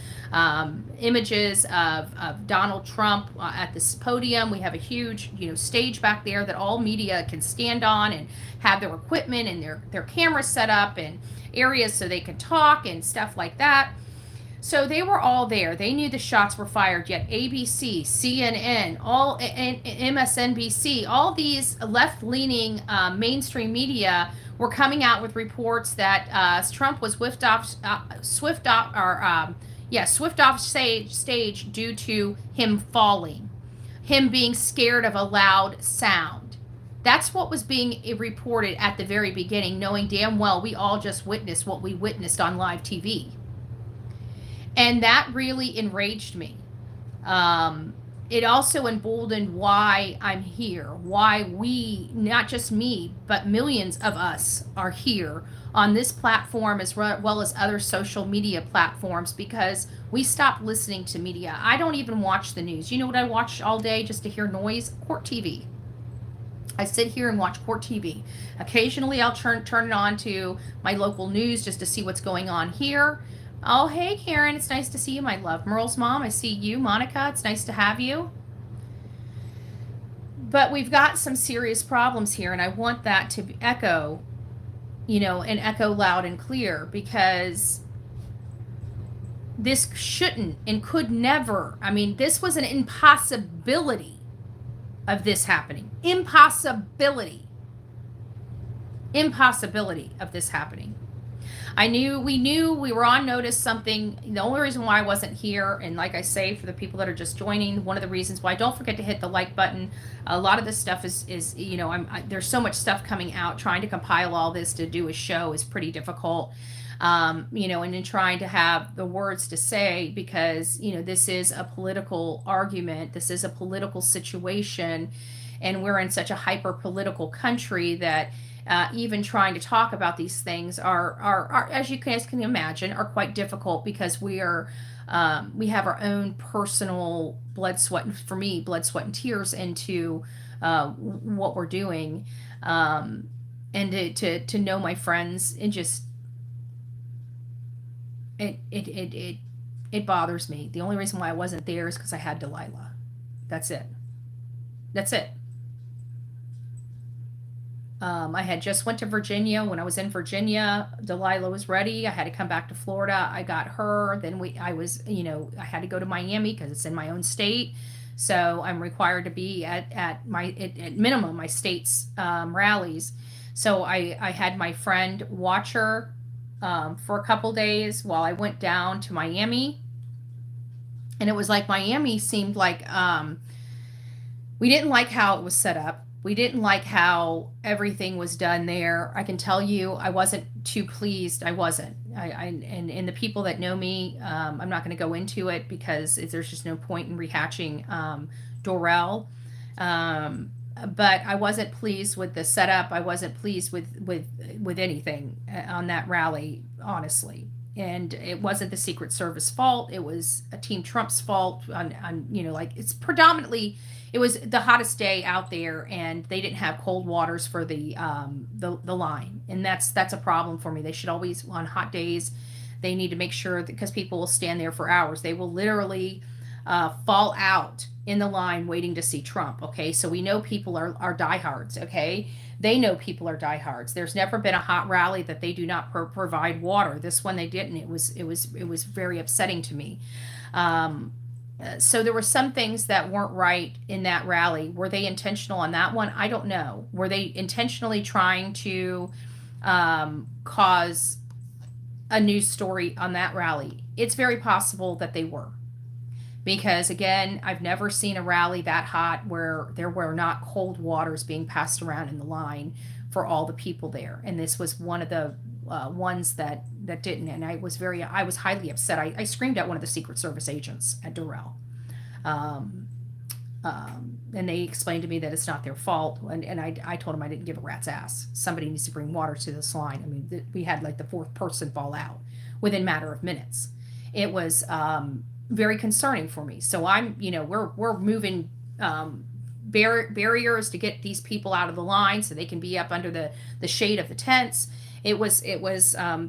images of Donald Trump at this podium. We have a huge stage back there that all media can stand on and have their equipment and their cameras set up and areas so they can talk and stuff like that. So they were all there. They knew the shots were fired, yet ABC, CNN, and MSNBC, all these left-leaning mainstream media were coming out with reports that Trump was swift off stage due to him falling, him being scared of a loud sound. That's what was being reported at the very beginning, knowing damn well we all just witnessed what we witnessed on live TV. And that really enraged me. It also emboldened why I'm here, why we, not just me, but millions of us are here on this platform as well as other social media platforms, because we stopped listening to media. I don't even watch the news. You know what I watch all day just to hear noise? Court TV. I sit here and watch court TV. Occasionally I'll turn it on to my local news just to see what's going on here. Oh, hey, Karen, it's nice to see you, my love. Merle's mom, I see you. Monica, it's nice to have you. But we've got some serious problems here, and I want that to echo, and echo loud and clear, because this shouldn't and could never, this was an impossibility of this happening. Impossibility of this happening. We knew we were on notice something. The only reason why I wasn't here, and like I say, for the people that are just joining, one of the reasons why, don't forget to hit the like button. A lot of this stuff is there's so much stuff coming out. Trying to compile all this to do a show is pretty difficult. And in trying to have the words to say, because, this is a political argument. This is a political situation. And we're in such a hyper political country that even trying to talk about these things are, as you guys can imagine, are quite difficult, because we have our own personal blood, sweat, and tears into what we're doing. And to know my friends, it bothers me. The only reason why I wasn't there is because I had Delilah. That's it. I had just went to Virginia. When I was in Virginia, Delilah was ready. I had to come back to Florida. I got her. Then I had to go to Miami because it's in my own state. So I'm required to be at minimum my state's rallies. So I had my friend watch her for a couple days while I went down to Miami. And it was like Miami seemed like we didn't like how it was set up. We didn't like how everything was done there. I can tell you, I wasn't too pleased. I wasn't. And the people that know me, I'm not going to go into it because there's just no point in rehashing Dorell. But I wasn't pleased with the setup. I wasn't pleased with anything on that rally, honestly. And it wasn't the Secret Service fault. It was a Team Trump's fault. It's predominantly. It was the hottest day out there, and they didn't have cold waters for the line, and that's a problem for me. They should always, on hot days, they need to make sure that, because people will stand there for hours. They will literally fall out in the line waiting to see Trump. Okay, so we know people are diehards. Okay, they know people are diehards. There's never been a hot rally that they do not provide water. This one they didn't. It was very upsetting to me. So there were some things that weren't right in that rally. Were they intentional on that one? I don't know. Were they intentionally trying to cause a news story on that rally? It's very possible that they were. Because, again, I've never seen a rally that hot where there were not cold waters being passed around in the line for all the people there. And this was one of the ones that didn't, and I was highly upset. I screamed at one of the Secret Service agents at Dorell, and they explained to me that it's not their fault, and I told them I didn't give a rat's ass. Somebody needs to bring water to this line. We had like the fourth person fall out within a matter of minutes. It was very concerning for me. So we're moving barriers to get these people out of the line so they can be up under the shade of the tents. It was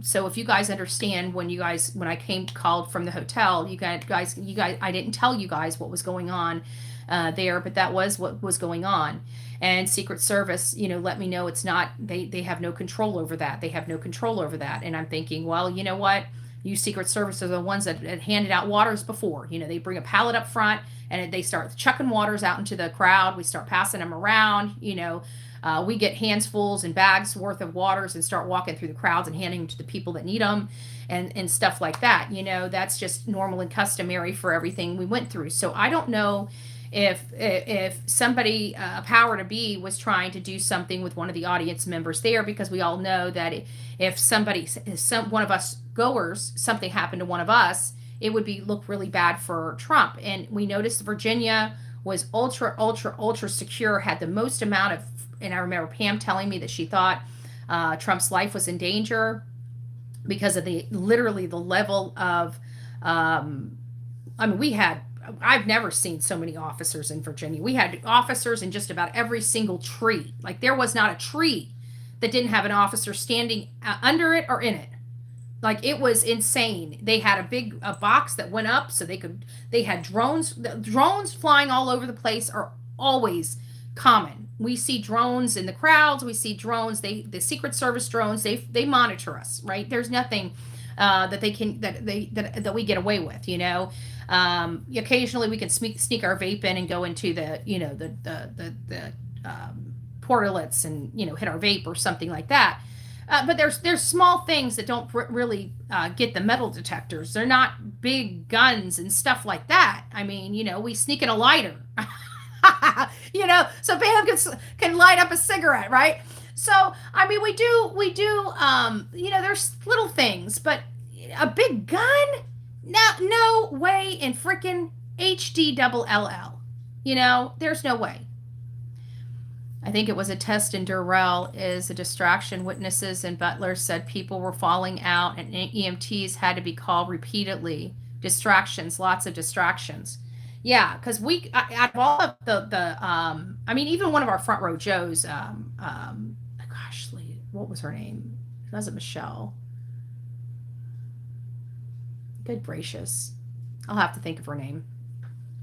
so if you guys understand, when I called from the hotel, you guys, I didn't tell you guys what was going on there, but that was what was going on. And Secret Service, let me know it's not, they have no control over that. They have no control over that. And I'm thinking, well, you know what? You Secret Service are the ones that had handed out waters before. They bring a pallet up front and they start chucking waters out into the crowd. We start passing them around, we get handsfuls and bags worth of waters and start walking through the crowds and handing them to the people that need them and stuff like that. That's just normal and customary for everything we went through. So I don't know if somebody, power to be, was trying to do something with one of the audience members there, because we all know that if one of us goers, something happened to one of us, it would look really bad for Trump. And we noticed Virginia was ultra secure, had the most amount of, and I remember Pam telling me that she thought Trump's life was in danger because of literally the level of, I mean, I've never seen so many officers in Virginia. We had officers in just about every single tree. Like, there was not a tree that didn't have an officer standing under it or in it. Like, it was insane. They had a box that went up so they had drones. Drones flying all over the place are always common. We see drones in the crowds. We see drones. The Secret Service drones, they monitor us, right? There's nothing that we get away with, you know. Occasionally we can sneak our vape in and go into the portlets and, you know, hit our vape or something like that. But there's small things that don't really get the metal detectors. They're not big guns and stuff like that. I mean, you know, we sneak in a lighter, you know, so Pam can light up a cigarette, right? So, I mean, we do, you know, there's little things, but a big gun? No way in frickin' HDLL. You know, there's no way. I think it was a test in Durrell is a distraction. Witnesses and butlers said people were falling out and EMTs had to be called repeatedly. Distractions, lots of distractions. Yeah, because out of all of I mean, even one of our front row Joes, gosh, what was her name? It wasn't Michelle. Good gracious. I'll have to think of her name.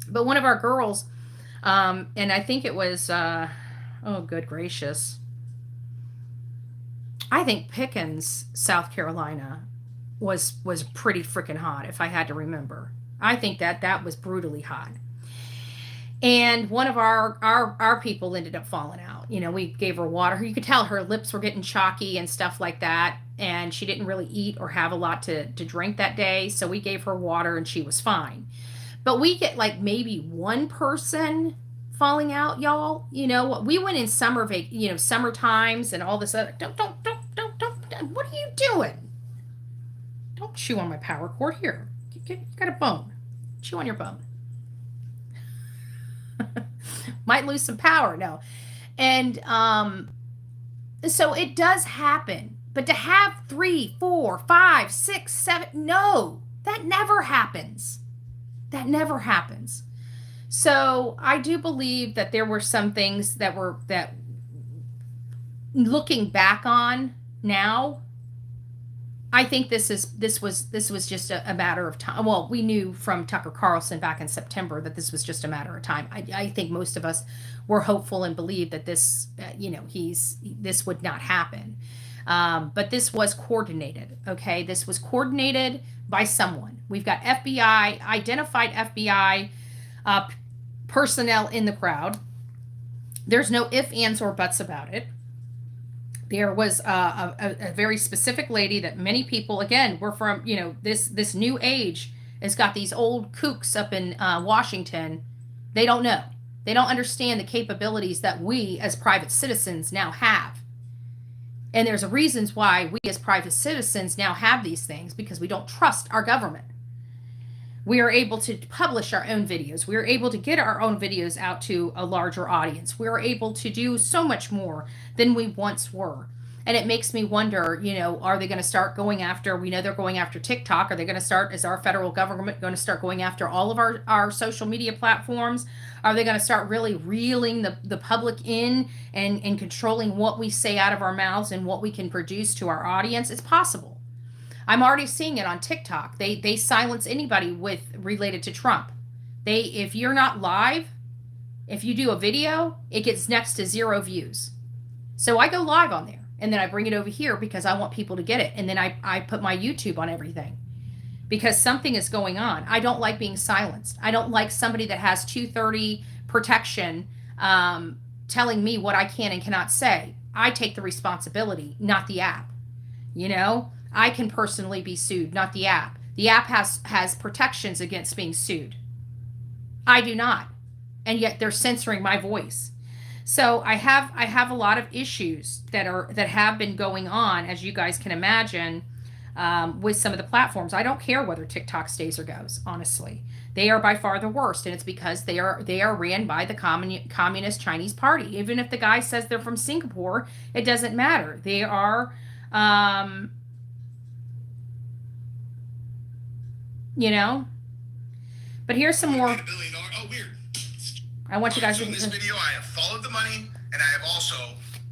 But one of our girls, and I think it was, oh, good gracious. I think Pickens, South Carolina, was pretty freaking hot, if I had to remember. I think that was brutally hot. And one of our people ended up falling out. You know, we gave her water. You could tell her lips were getting chalky and stuff like that. And she didn't really eat or have a lot to drink that day. So we gave her water and she was fine. But we get like maybe one person falling out, y'all. You know, we went in summer times and all this other. Don't. What are you doing? Don't chew on my power cord. Here, you got a bone. Chew on your bone. Might lose some power. No. And so it does happen. But to have 3, 4, 5, 6, 7, no, that never happens. That never happens. So I do believe that there were some things that looking back on now, I think this was just a matter of time. Well, we knew from Tucker Carlson back in September that this was just a matter of time. I think most of us were hopeful and believed that this, this would not happen. But this was coordinated. Okay, this was coordinated by someone. We've got identified FBI personnel in the crowd. There's no ifs, ands, or buts about it. There was a very specific lady that many people, again, were from, this new age has got these old kooks up in Washington. They don't know. They don't understand the capabilities that we as private citizens now have. And there's reasons why we as private citizens now have these things, because we don't trust our government. We are able to publish our own videos. We are able to get our own videos out to a larger audience. We are able to do so much more than we once were. And it makes me wonder, are they going to start going after, we know they're going after TickTok. Are they going to start, is our federal government going to start going after all of our social media platforms? Are they going to start really reeling the public in and controlling what we say out of our mouths and what we can produce to our audience? It's possible. I'm already seeing it on TikTok. They silence anybody related to Trump. If you're not live, if you do a video, it gets next to 0 views. So I go live on there and then I bring it over here because I want people to get it. And then I put my YouTube on everything because something is going on. I don't like being silenced. I don't like somebody that has 230 protection telling me what I can and cannot say. I take the responsibility, not the app. I can personally be sued, not the app. The app has protections against being sued. I do not. and yet they're censoring my voice. So I have a lot of issues that have been going on, as you guys can imagine, with some of the platforms. I don't care whether TikTok stays or goes. Honestly, they are by far the worst, and it's because they are ran by the communist Chinese Party. Even if the guy says they're from Singapore, it doesn't matter. They are, you know. But here's some more. $1 billion. Oh, weird. I want you guys so to. In this video, I have followed the money, and I have also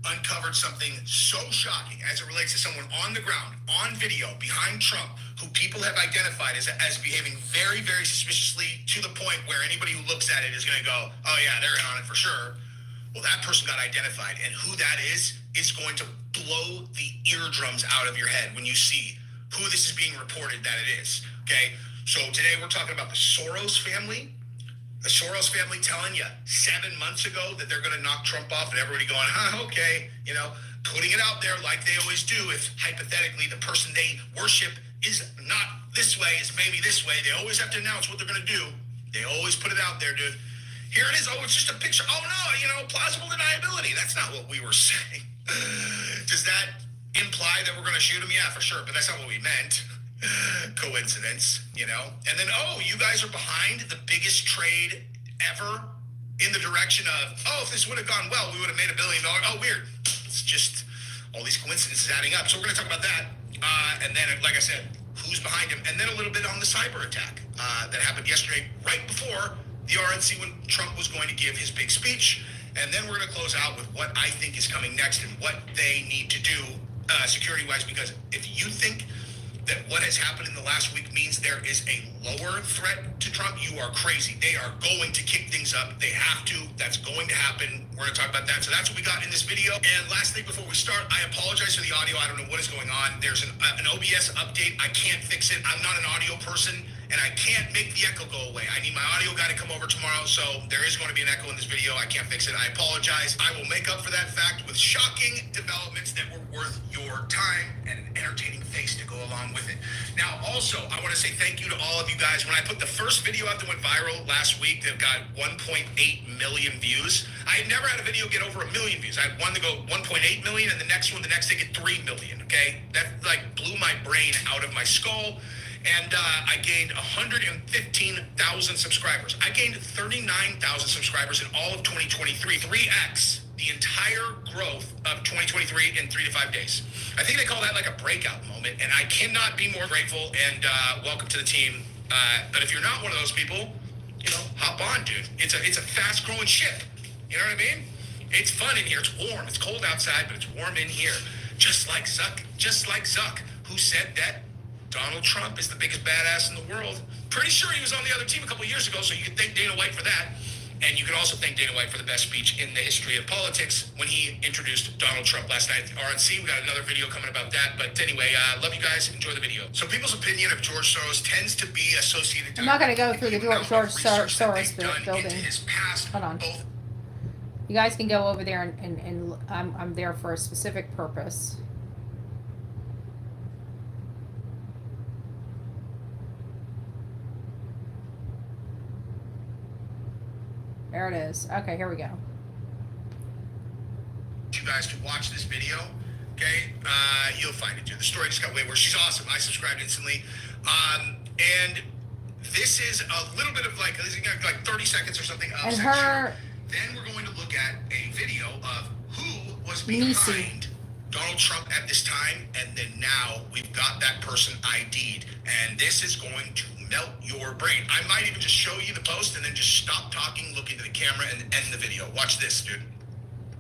uncovered something so shocking as it relates to someone on the ground, on video, behind Trump, who people have identified as behaving very, very suspiciously, to the point where anybody who looks at it is going to go, oh yeah, they're in on it for sure. Well, that person got identified, and who that is going to blow the eardrums out of your head when you see who this is being reported that it is, okay? So today we're talking about the Soros family. The Soros family telling you 7 months ago that they're going to knock Trump off, and everybody going, okay, you know, putting it out there like they always do. If hypothetically the person they worship is not this way, is maybe this way, they always have to announce what they're going to do. They always put it out there, dude. Here it is. Oh, it's just a picture. Oh, no, you know, plausible deniability. That's not what we were saying. Does that imply that we're going to shoot him? Yeah, for sure. But that's not what we meant. Coincidence, you know? And then, oh, you guys are behind the biggest trade ever in the direction of, oh, if this would have gone well, we would have made $1 billion. Oh, weird. It's just all these coincidences adding up. So we're going to talk about that. And then, like I said, who's behind him? And then a little bit on the cyber attack that happened yesterday, right before the RNC, when Trump was going to give his big speech. And then we're going to close out with what I think is coming next and what they need to do security-wise, because if you think that what has happened in the last week means there is a lower threat to Trump, you are crazy. They are going to kick things up. They have to. That's going to happen. We're going to talk about that. So that's what we got in this video. And last thing before we start, I apologize for the audio. I don't know what is going on. There's an OBS update. I can't fix it. I'm not an audio person, and I can't make the echo go away. I need my audio guy to come over tomorrow, so there is going to be an echo in this video. I can't fix it. I apologize. I will make up for that fact with shocking developments that were worth your time and an entertaining face to go along with it. Now, also, I want to say thank you to all of you guys. When I put the first video out that went viral last week that got 1.8 million views, I had never had a video get over 1 million views. I had one to go 1.8 million, and the next day get 3 million, okay? That, like, blew my brain out of my skull. And I gained 115,000 subscribers. I gained 39,000 subscribers in all of 2023, 3x the entire growth of 2023 in 3 to 5 days. I think they call that like a breakout moment, and I cannot be more grateful, and welcome to the team. But if you're not one of those people, you know, hop on, dude. It's a fast-growing ship. You know what I mean? It's fun in here. It's warm. It's cold outside, but it's warm in here. Just like Zuck, who said that Donald Trump is the biggest badass in the world. Pretty sure he was on the other team a couple of years ago, so you could thank Dana White for that. And you could also thank Dana White for the best speech in the history of politics when he introduced Donald Trump last night at the RNC. We got another video coming about that. But anyway, love you guys. Enjoy the video. So people's opinion of George Soros tends to be associated... I'm not going to go through the George Soros building. Hold on. You guys can go over there, and I'm there for a specific purpose. There it is. Okay, here we go. You guys to watch this video, okay? You'll find it, dude. The story just got way worse. She's awesome. I subscribed instantly. And this is a little bit of like 30 seconds or something of censure. Then we're going to look at a video of who was behind Donald Trump at this time, and then now we've got that person ID'd, and this is going to melt your brain. I might even just show you the post and then just stop talking, look into the camera, and end the video. Watch this, dude.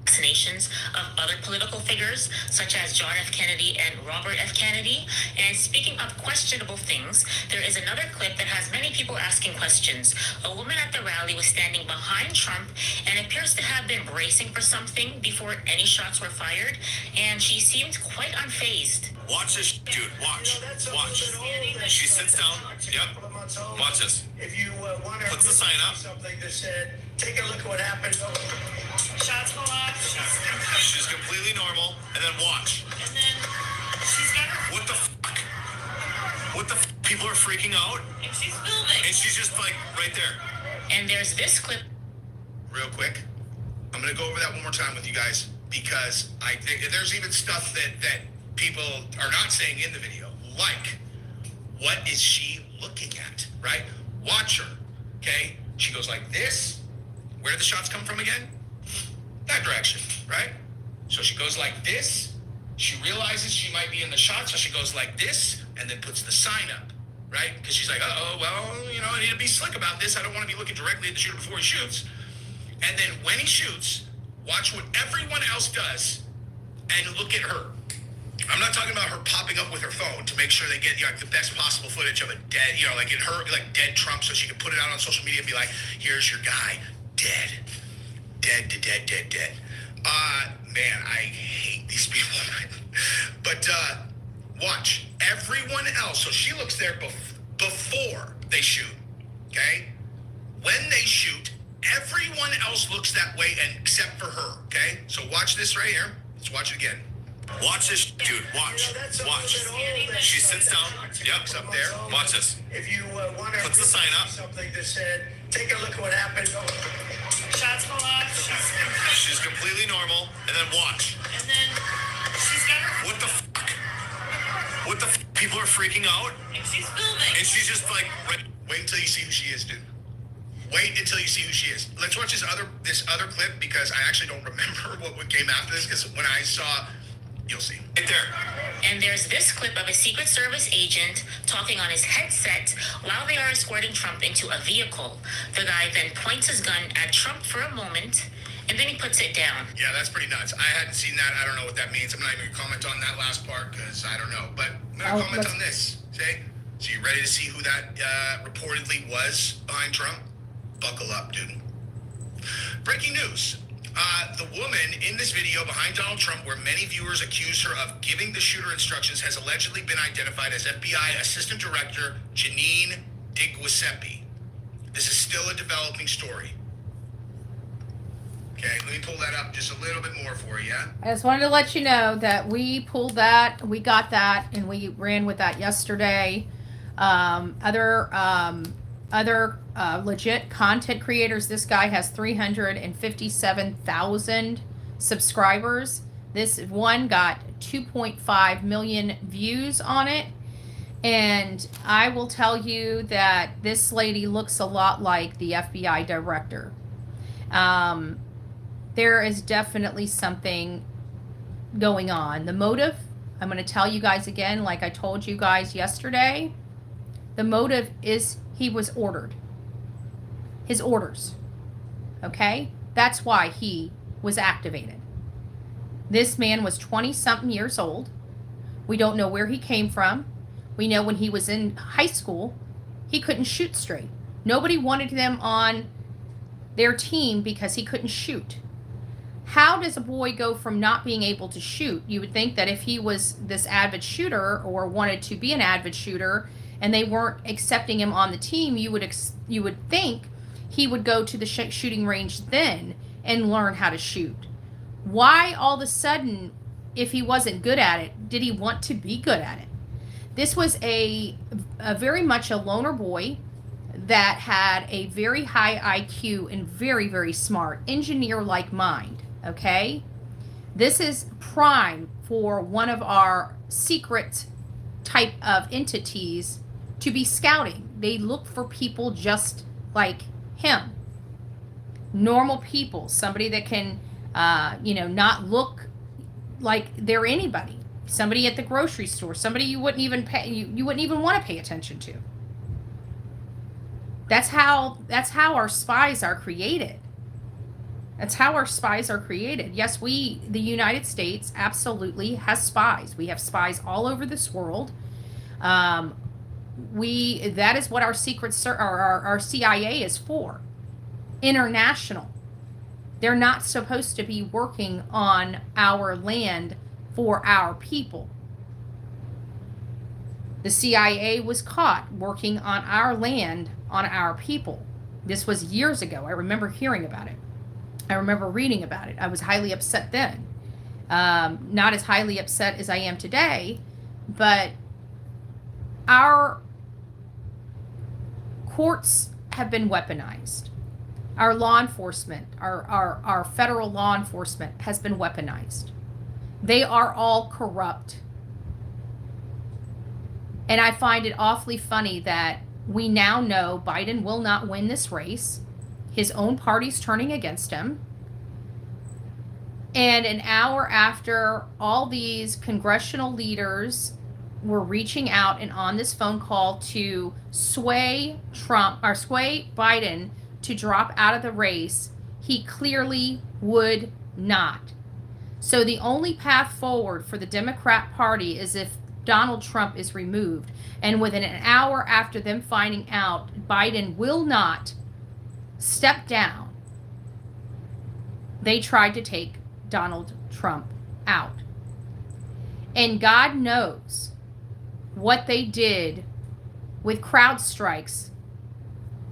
Vaccinations of other political figures such as John F. Kennedy and Robert F. Kennedy. And speaking of questionable things, there is another clip that has many people asking questions. A woman at the rally was standing behind Trump and appears to have been bracing for something before any shots were fired, and she seemed quite unfazed. Watch this, dude. Watch. She sits down. Yep. Watch this. If you want to puts the sign up. Something that said, take a look at what happened. Shots go off. She's completely normal, and then watch. And then she's got her. What the fuck? What the fuck? People are freaking out. And she's filming. And she's just like right there. And there's this clip. real quick. I'm going to go over that one more time with you guys because I think there's even stuff that people are not saying in the video. Like, what is she looking at, right? Watch her, okay? She goes like this. Where did the shots come from again? That direction, right? So she goes like this. She realizes she might be in the shot, so she goes like this and then puts the sign up, right? Because she's like, I need to be slick about this. I don't want to be looking directly at the shooter before he shoots. And then when he shoots, watch what everyone else does and look at her. I'm not talking about her popping up with her phone to make sure they get the best possible footage of a dead, like in her, like dead Trump, so she can put it out on social media and be like, here's your guy, dead. Man, I hate these people. But watch everyone else. So she looks there before they shoot, okay? When they shoot, everyone else looks that way except for her, okay? So watch this right here. Let's watch it again. Watch this, dude. Watch. She sits down. Yep, it's up there. Watch this. If you want to puts the sign up. Something that said, take a look at what happened. Shots go off. She's completely normal. And then watch. And then she's got her. What the fuck? What the fuck? People are freaking out. And she's filming. And she's just like, wait until you see who she is, dude. Wait until you see who she is. Let's watch this other clip because I actually don't remember what came after this because when I saw, you'll see. Right there. And there's this clip of a Secret Service agent talking on his headset while they are escorting Trump into a vehicle. The guy then points his gun at Trump for a moment, and then he puts it down. Yeah, that's pretty nuts. I hadn't seen that. I don't know what that means. I'm not even going to comment on that last part because I don't know. But I'm going to comment on this. Okay? So you ready to see who that reportedly was behind Trump? Buckle up, dude. Breaking news. The woman in this video behind Donald Trump, where many viewers accused her of giving the shooter instructions, has allegedly been identified as FBI Assistant Director Janine DiGuiseppe. This is still a developing story. Okay, let me pull that up just a little bit more for you. I just wanted to let you know that we pulled that, we got that, and we ran with that yesterday. Other legit content creators. This guy has 357,000 subscribers. This one got 2.5 million views on it. And I will tell you that this lady looks a lot like the FBI director. There is definitely something going on. The motive, I'm going to tell you guys again, like I told you guys yesterday, the motive is he was ordered. His orders. Okay? That's why he was activated. This man was 20-something years old. We don't know where he came from. We know when he was in high school, he couldn't shoot straight. Nobody wanted him on their team because he couldn't shoot. How does a boy go from not being able to shoot? You would think that if he was this avid shooter or wanted to be an avid shooter and they weren't accepting him on the team, you would think he would go to the shooting range then and learn how to shoot. Why all of a sudden, if he wasn't good at it, did he want to be good at it? This was a very much a loner boy that had a very high IQ and very, very smart, engineer-like mind, okay? This is prime for one of our secret type of entities to be scouting. They look for people just like him. Normal people, somebody that can, not look like they're anybody. Somebody at the grocery store, somebody you wouldn't even pay, you wouldn't even want to pay attention to. That's how our spies are created. That's how our spies are created. Yes, the United States absolutely has spies. We have spies all over this world. That is what our our CIA is for. International. They're not supposed to be working on our land for our people. The CIA was caught working on our land on our people. This was years ago. I remember hearing about it. I remember reading about it. I was highly upset then. Not as highly upset as I am today, but our courts have been weaponized. Our law enforcement, our federal law enforcement has been weaponized. They are all corrupt. And I find it awfully funny that we now know Biden will not win this race. His own party's turning against him. And an hour after all these congressional leaders were reaching out and on this phone call to sway Biden to drop out of the race, he clearly would not. So the only path forward for the Democrat Party is if Donald Trump is removed. And within an hour after them finding out Biden will not step down, they tried to take Donald Trump out. And God knows what they did with CrowdStrikes.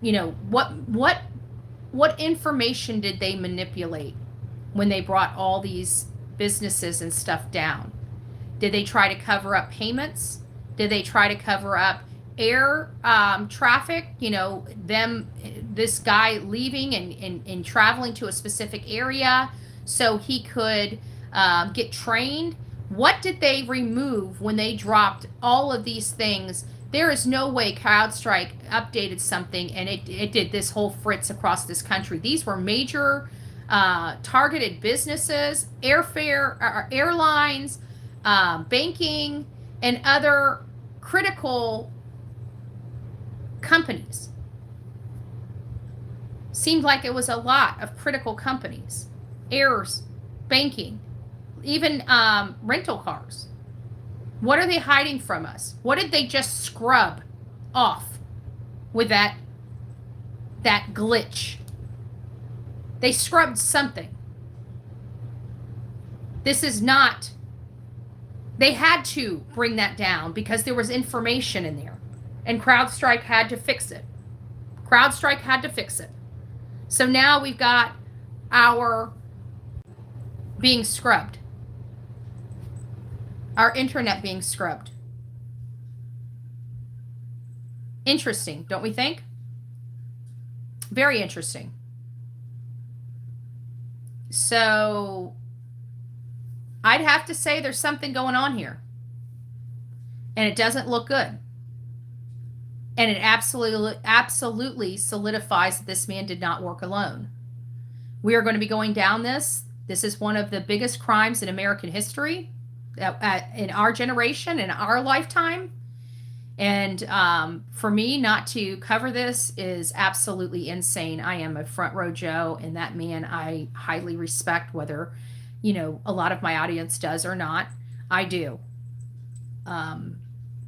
You know, what information did they manipulate when they brought all these businesses and stuff down? Did they try to cover up payments? Did they try to cover up air traffic? You know, this guy leaving and traveling to a specific area so he could get trained. What did they remove when they dropped all of these things? There is no way CrowdStrike updated something and it did this whole fritz across this country. These were major targeted businesses, airlines, banking, and other critical companies. Seemed like it was a lot of critical companies. Airs, banking, even rental cars. What are they hiding from us? What did they just scrub off with that glitch? They scrubbed something. This is not, they had to bring that down because there was information in there. And CrowdStrike had to fix it. CrowdStrike had to fix it. So now we've got our being scrubbed. Our internet being scrubbed. Interesting, don't we think? Very interesting. So I'd have to say there's something going on here. And it doesn't look good. And it absolutely solidifies that this man did not work alone. We are going to be going down this. This is one of the biggest crimes in American history, in our generation, in our lifetime. And for me not to cover this is absolutely insane. I am a front row Joe, and that man I highly respect, whether, you know, a lot of my audience does or not. I do.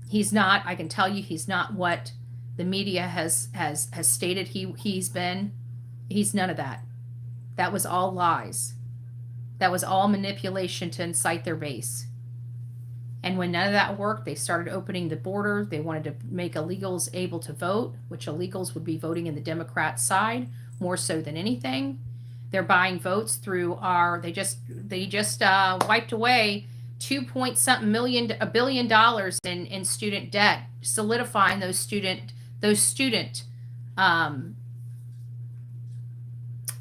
He's not, I can tell you, he's not what the media has stated he's been. He's none of that. That was all lies. That was all manipulation to incite their base. And when none of that worked, they started opening the border. They wanted to make illegals able to vote, which illegals would be voting in the Democrat side more so than anything. They're buying votes through they just wiped away $2 billion in student debt, solidifying those student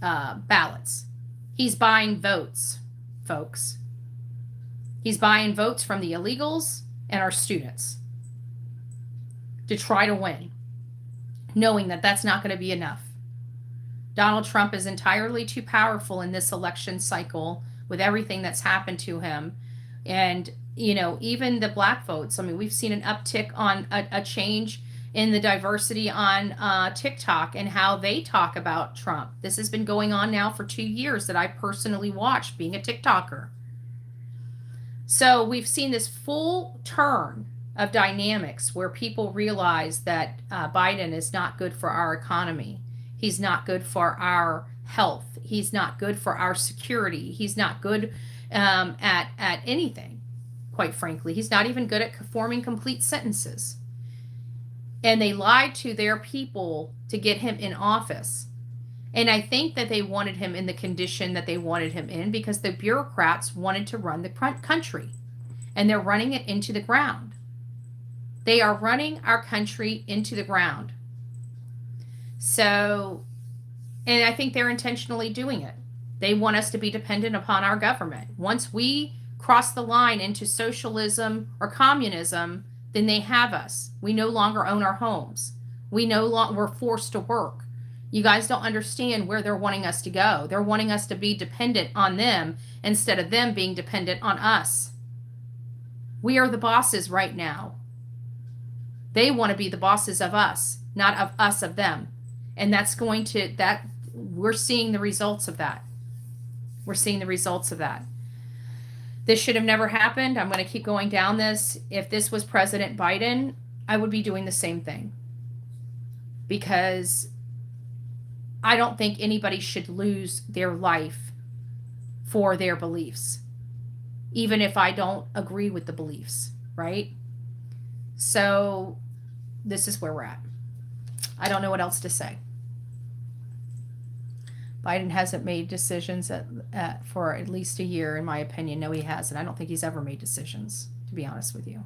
ballots. He's buying votes, folks. He's buying votes from the illegals and our students to try to win, knowing that that's not going to be enough. Donald Trump is entirely too powerful in this election cycle with everything that's happened to him. And, you know, even the black votes, I mean, we've seen an uptick on a change in the diversity on TickTok and how they talk about Trump. This has been going on now for 2 years that I personally watched being a TikToker. So we've seen this full turn of dynamics where people realize that Biden is not good for our economy. He's not good for our health. He's not good for our security. He's not good at anything, quite frankly. He's not even good at forming complete sentences. And they lied to their people to get him in office. And I think that they wanted him in the condition that they wanted him in because the bureaucrats wanted to run the country. And they're running it into the ground. They are running our country into the ground. So, And I think they're intentionally doing it. They want us to be dependent upon our government. Once we cross the line into socialism or communism, then they have us. We no longer own our homes. We're forced to work. You guys don't understand where they're wanting us to go. They're wanting us to be dependent on them instead of them being dependent on us. We are the bosses right now. They want to be the bosses of us, not of us of them. And we're seeing the results of that. We're seeing the results of that. This should have never happened. I'm going to keep going down this. If this was President Biden, I would be doing the same thing. Because I don't think anybody should lose their life for their beliefs, even if I don't agree with the beliefs, right? So this is where we're at. I don't know what else to say. Biden hasn't made decisions for at least a year, in my opinion. No, he hasn't. I don't think he's ever made decisions, to be honest with you.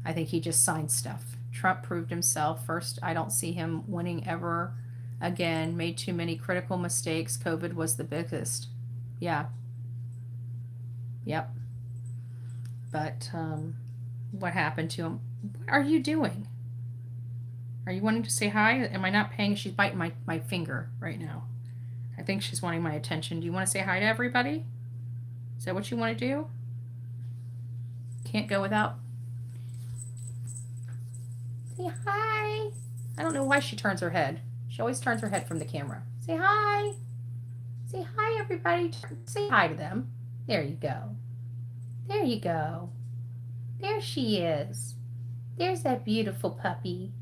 I think he just signed stuff. Trump proved himself. First, I don't see him winning ever again. Made too many critical mistakes. COVID was the biggest. Yeah. Yep. But what happened to him? What are you doing? Are you wanting to say hi? Am I not paying? She's biting my finger right now. I think she's wanting my attention. Do you want to say hi to everybody? Is that what you want to do? Can't go without. Say hi. I don't know why she turns her head. She always turns her head from the camera. Say hi. Say hi, everybody. Say hi to them. There you go. There you go. There she is. There's that beautiful puppy.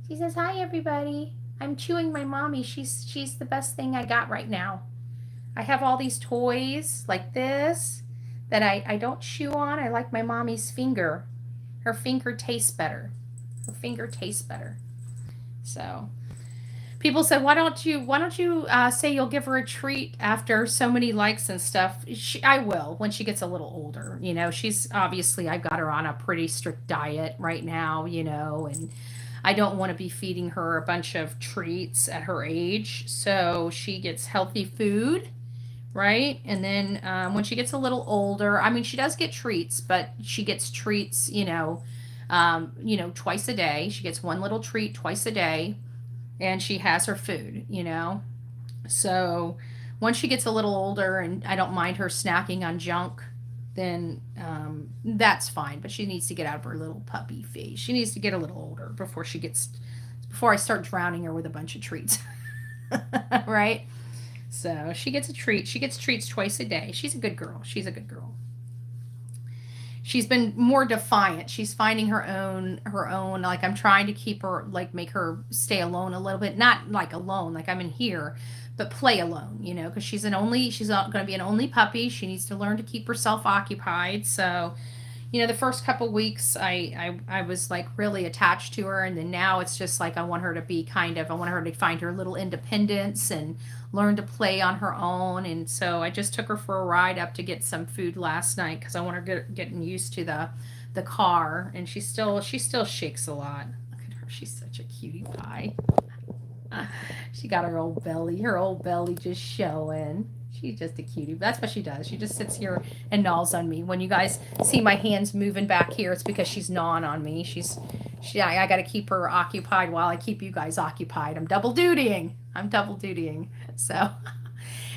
She says, hi, everybody. I'm chewing my mommy. She's the best thing I got right now. I have all these toys like this that I don't chew on. I like my mommy's finger. Her finger tastes better. Her finger tastes better. So people said, why don't you say you'll give her a treat after so many likes and stuff? I will when she gets a little older. You know, she's obviously, I've got her on a pretty strict diet right now, you know, and I don't want to be feeding her a bunch of treats at her age. So she gets healthy food, right? And then when she gets a little older, I mean, she does get treats, but she gets treats, twice a day. She gets one little treat twice a day, and she has her food, you know. So once she gets a little older and I don't mind her snacking on junk, then that's fine. But she needs to get out of her little puppy phase. She needs to get a little older before I start drowning her with a bunch of treats. Right? So she gets a treat. She gets treats twice a day. She's a good girl. She's a good girl. She's been more defiant. She's finding her own, like I'm trying to keep her, like make her stay alone a little bit. Not like alone, like I'm in here, but play alone, you know, because she's not going to be an only puppy. She needs to learn to keep herself occupied. So, you know, the first couple weeks I was like really attached to her. And then now it's just like, I want her to find her little independence and learn to play on her own. And so I just took her for a ride up to get some food last night because I want her getting used to the car. And she still shakes a lot. Look at her. She's such a cutie pie. She got her old belly just showing. She's just a cutie. That's what she does. She just sits here and gnaws on me. When you guys see my hands moving back here, it's because she's gnawing on me. I got to keep her occupied while I keep you guys occupied. I'm double dutying. So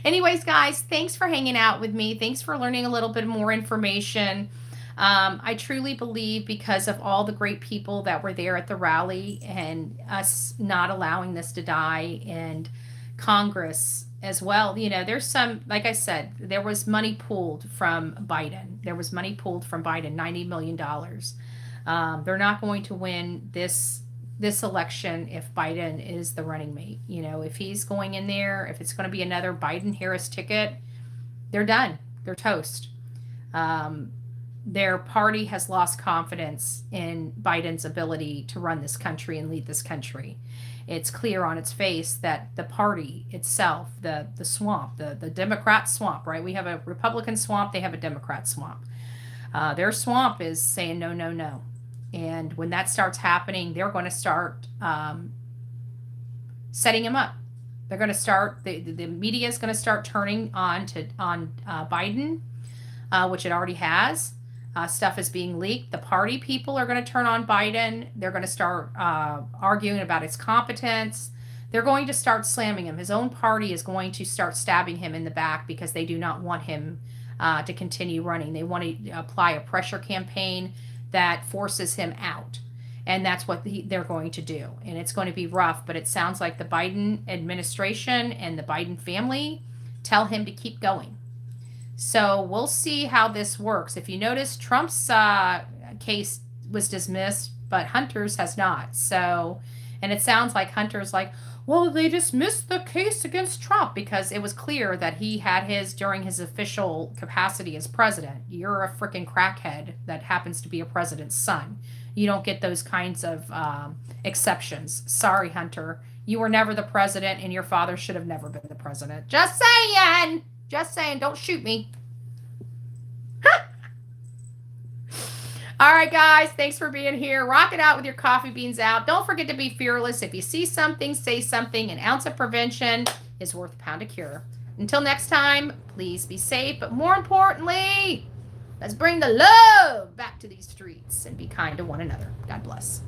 anyways, guys, thanks for hanging out with me. Thanks for learning a little bit more information. I truly believe because of all the great people that were there at the rally and us not allowing this to die, and Congress as well, you know, there's some, like I said, there was money pulled from Biden. $90 million. They're not going to win this election if Biden is the running mate. You know, if he's going in there, if it's going to be another Biden-Harris ticket, they're done. They're toast. Their party has lost confidence in Biden's ability to run this country and lead this country. It's clear on its face that the party itself, the swamp, the Democrat swamp, right? We have a Republican swamp, they have a Democrat swamp. Their swamp is saying no, no, no. And when that starts happening, they're going to start setting him up. They're going to start, the media is going to start turning on Biden, which it already has. Stuff is being leaked. The party people are going to turn on Biden. They're going to start arguing about his competence. They're going to start slamming him. His own party is going to start stabbing him in the back because they do not want him to continue running. They want to apply a pressure campaign that forces him out. And that's what they're going to do. And it's going to be rough, but it sounds like the Biden administration and the Biden family tell him to keep going. So we'll see how this works. If you notice, Trump's case was dismissed, but Hunter's has not. So, and it sounds like Hunter's like, well, they dismissed the case against Trump because it was clear that he had his during his official capacity as president. You're a freaking crackhead that happens to be a president's son. You don't get those kinds of exceptions. Sorry, Hunter. You were never the president, and your father should have never been the president. Just saying. Just saying. Don't shoot me. All right, guys. Thanks for being here. Rock it out with your coffee beans out. Don't forget to be fearless. If you see something, say something. An ounce of prevention is worth a pound of cure. Until next time, please be safe. But more importantly, let's bring the love back to these streets and be kind to one another. God bless.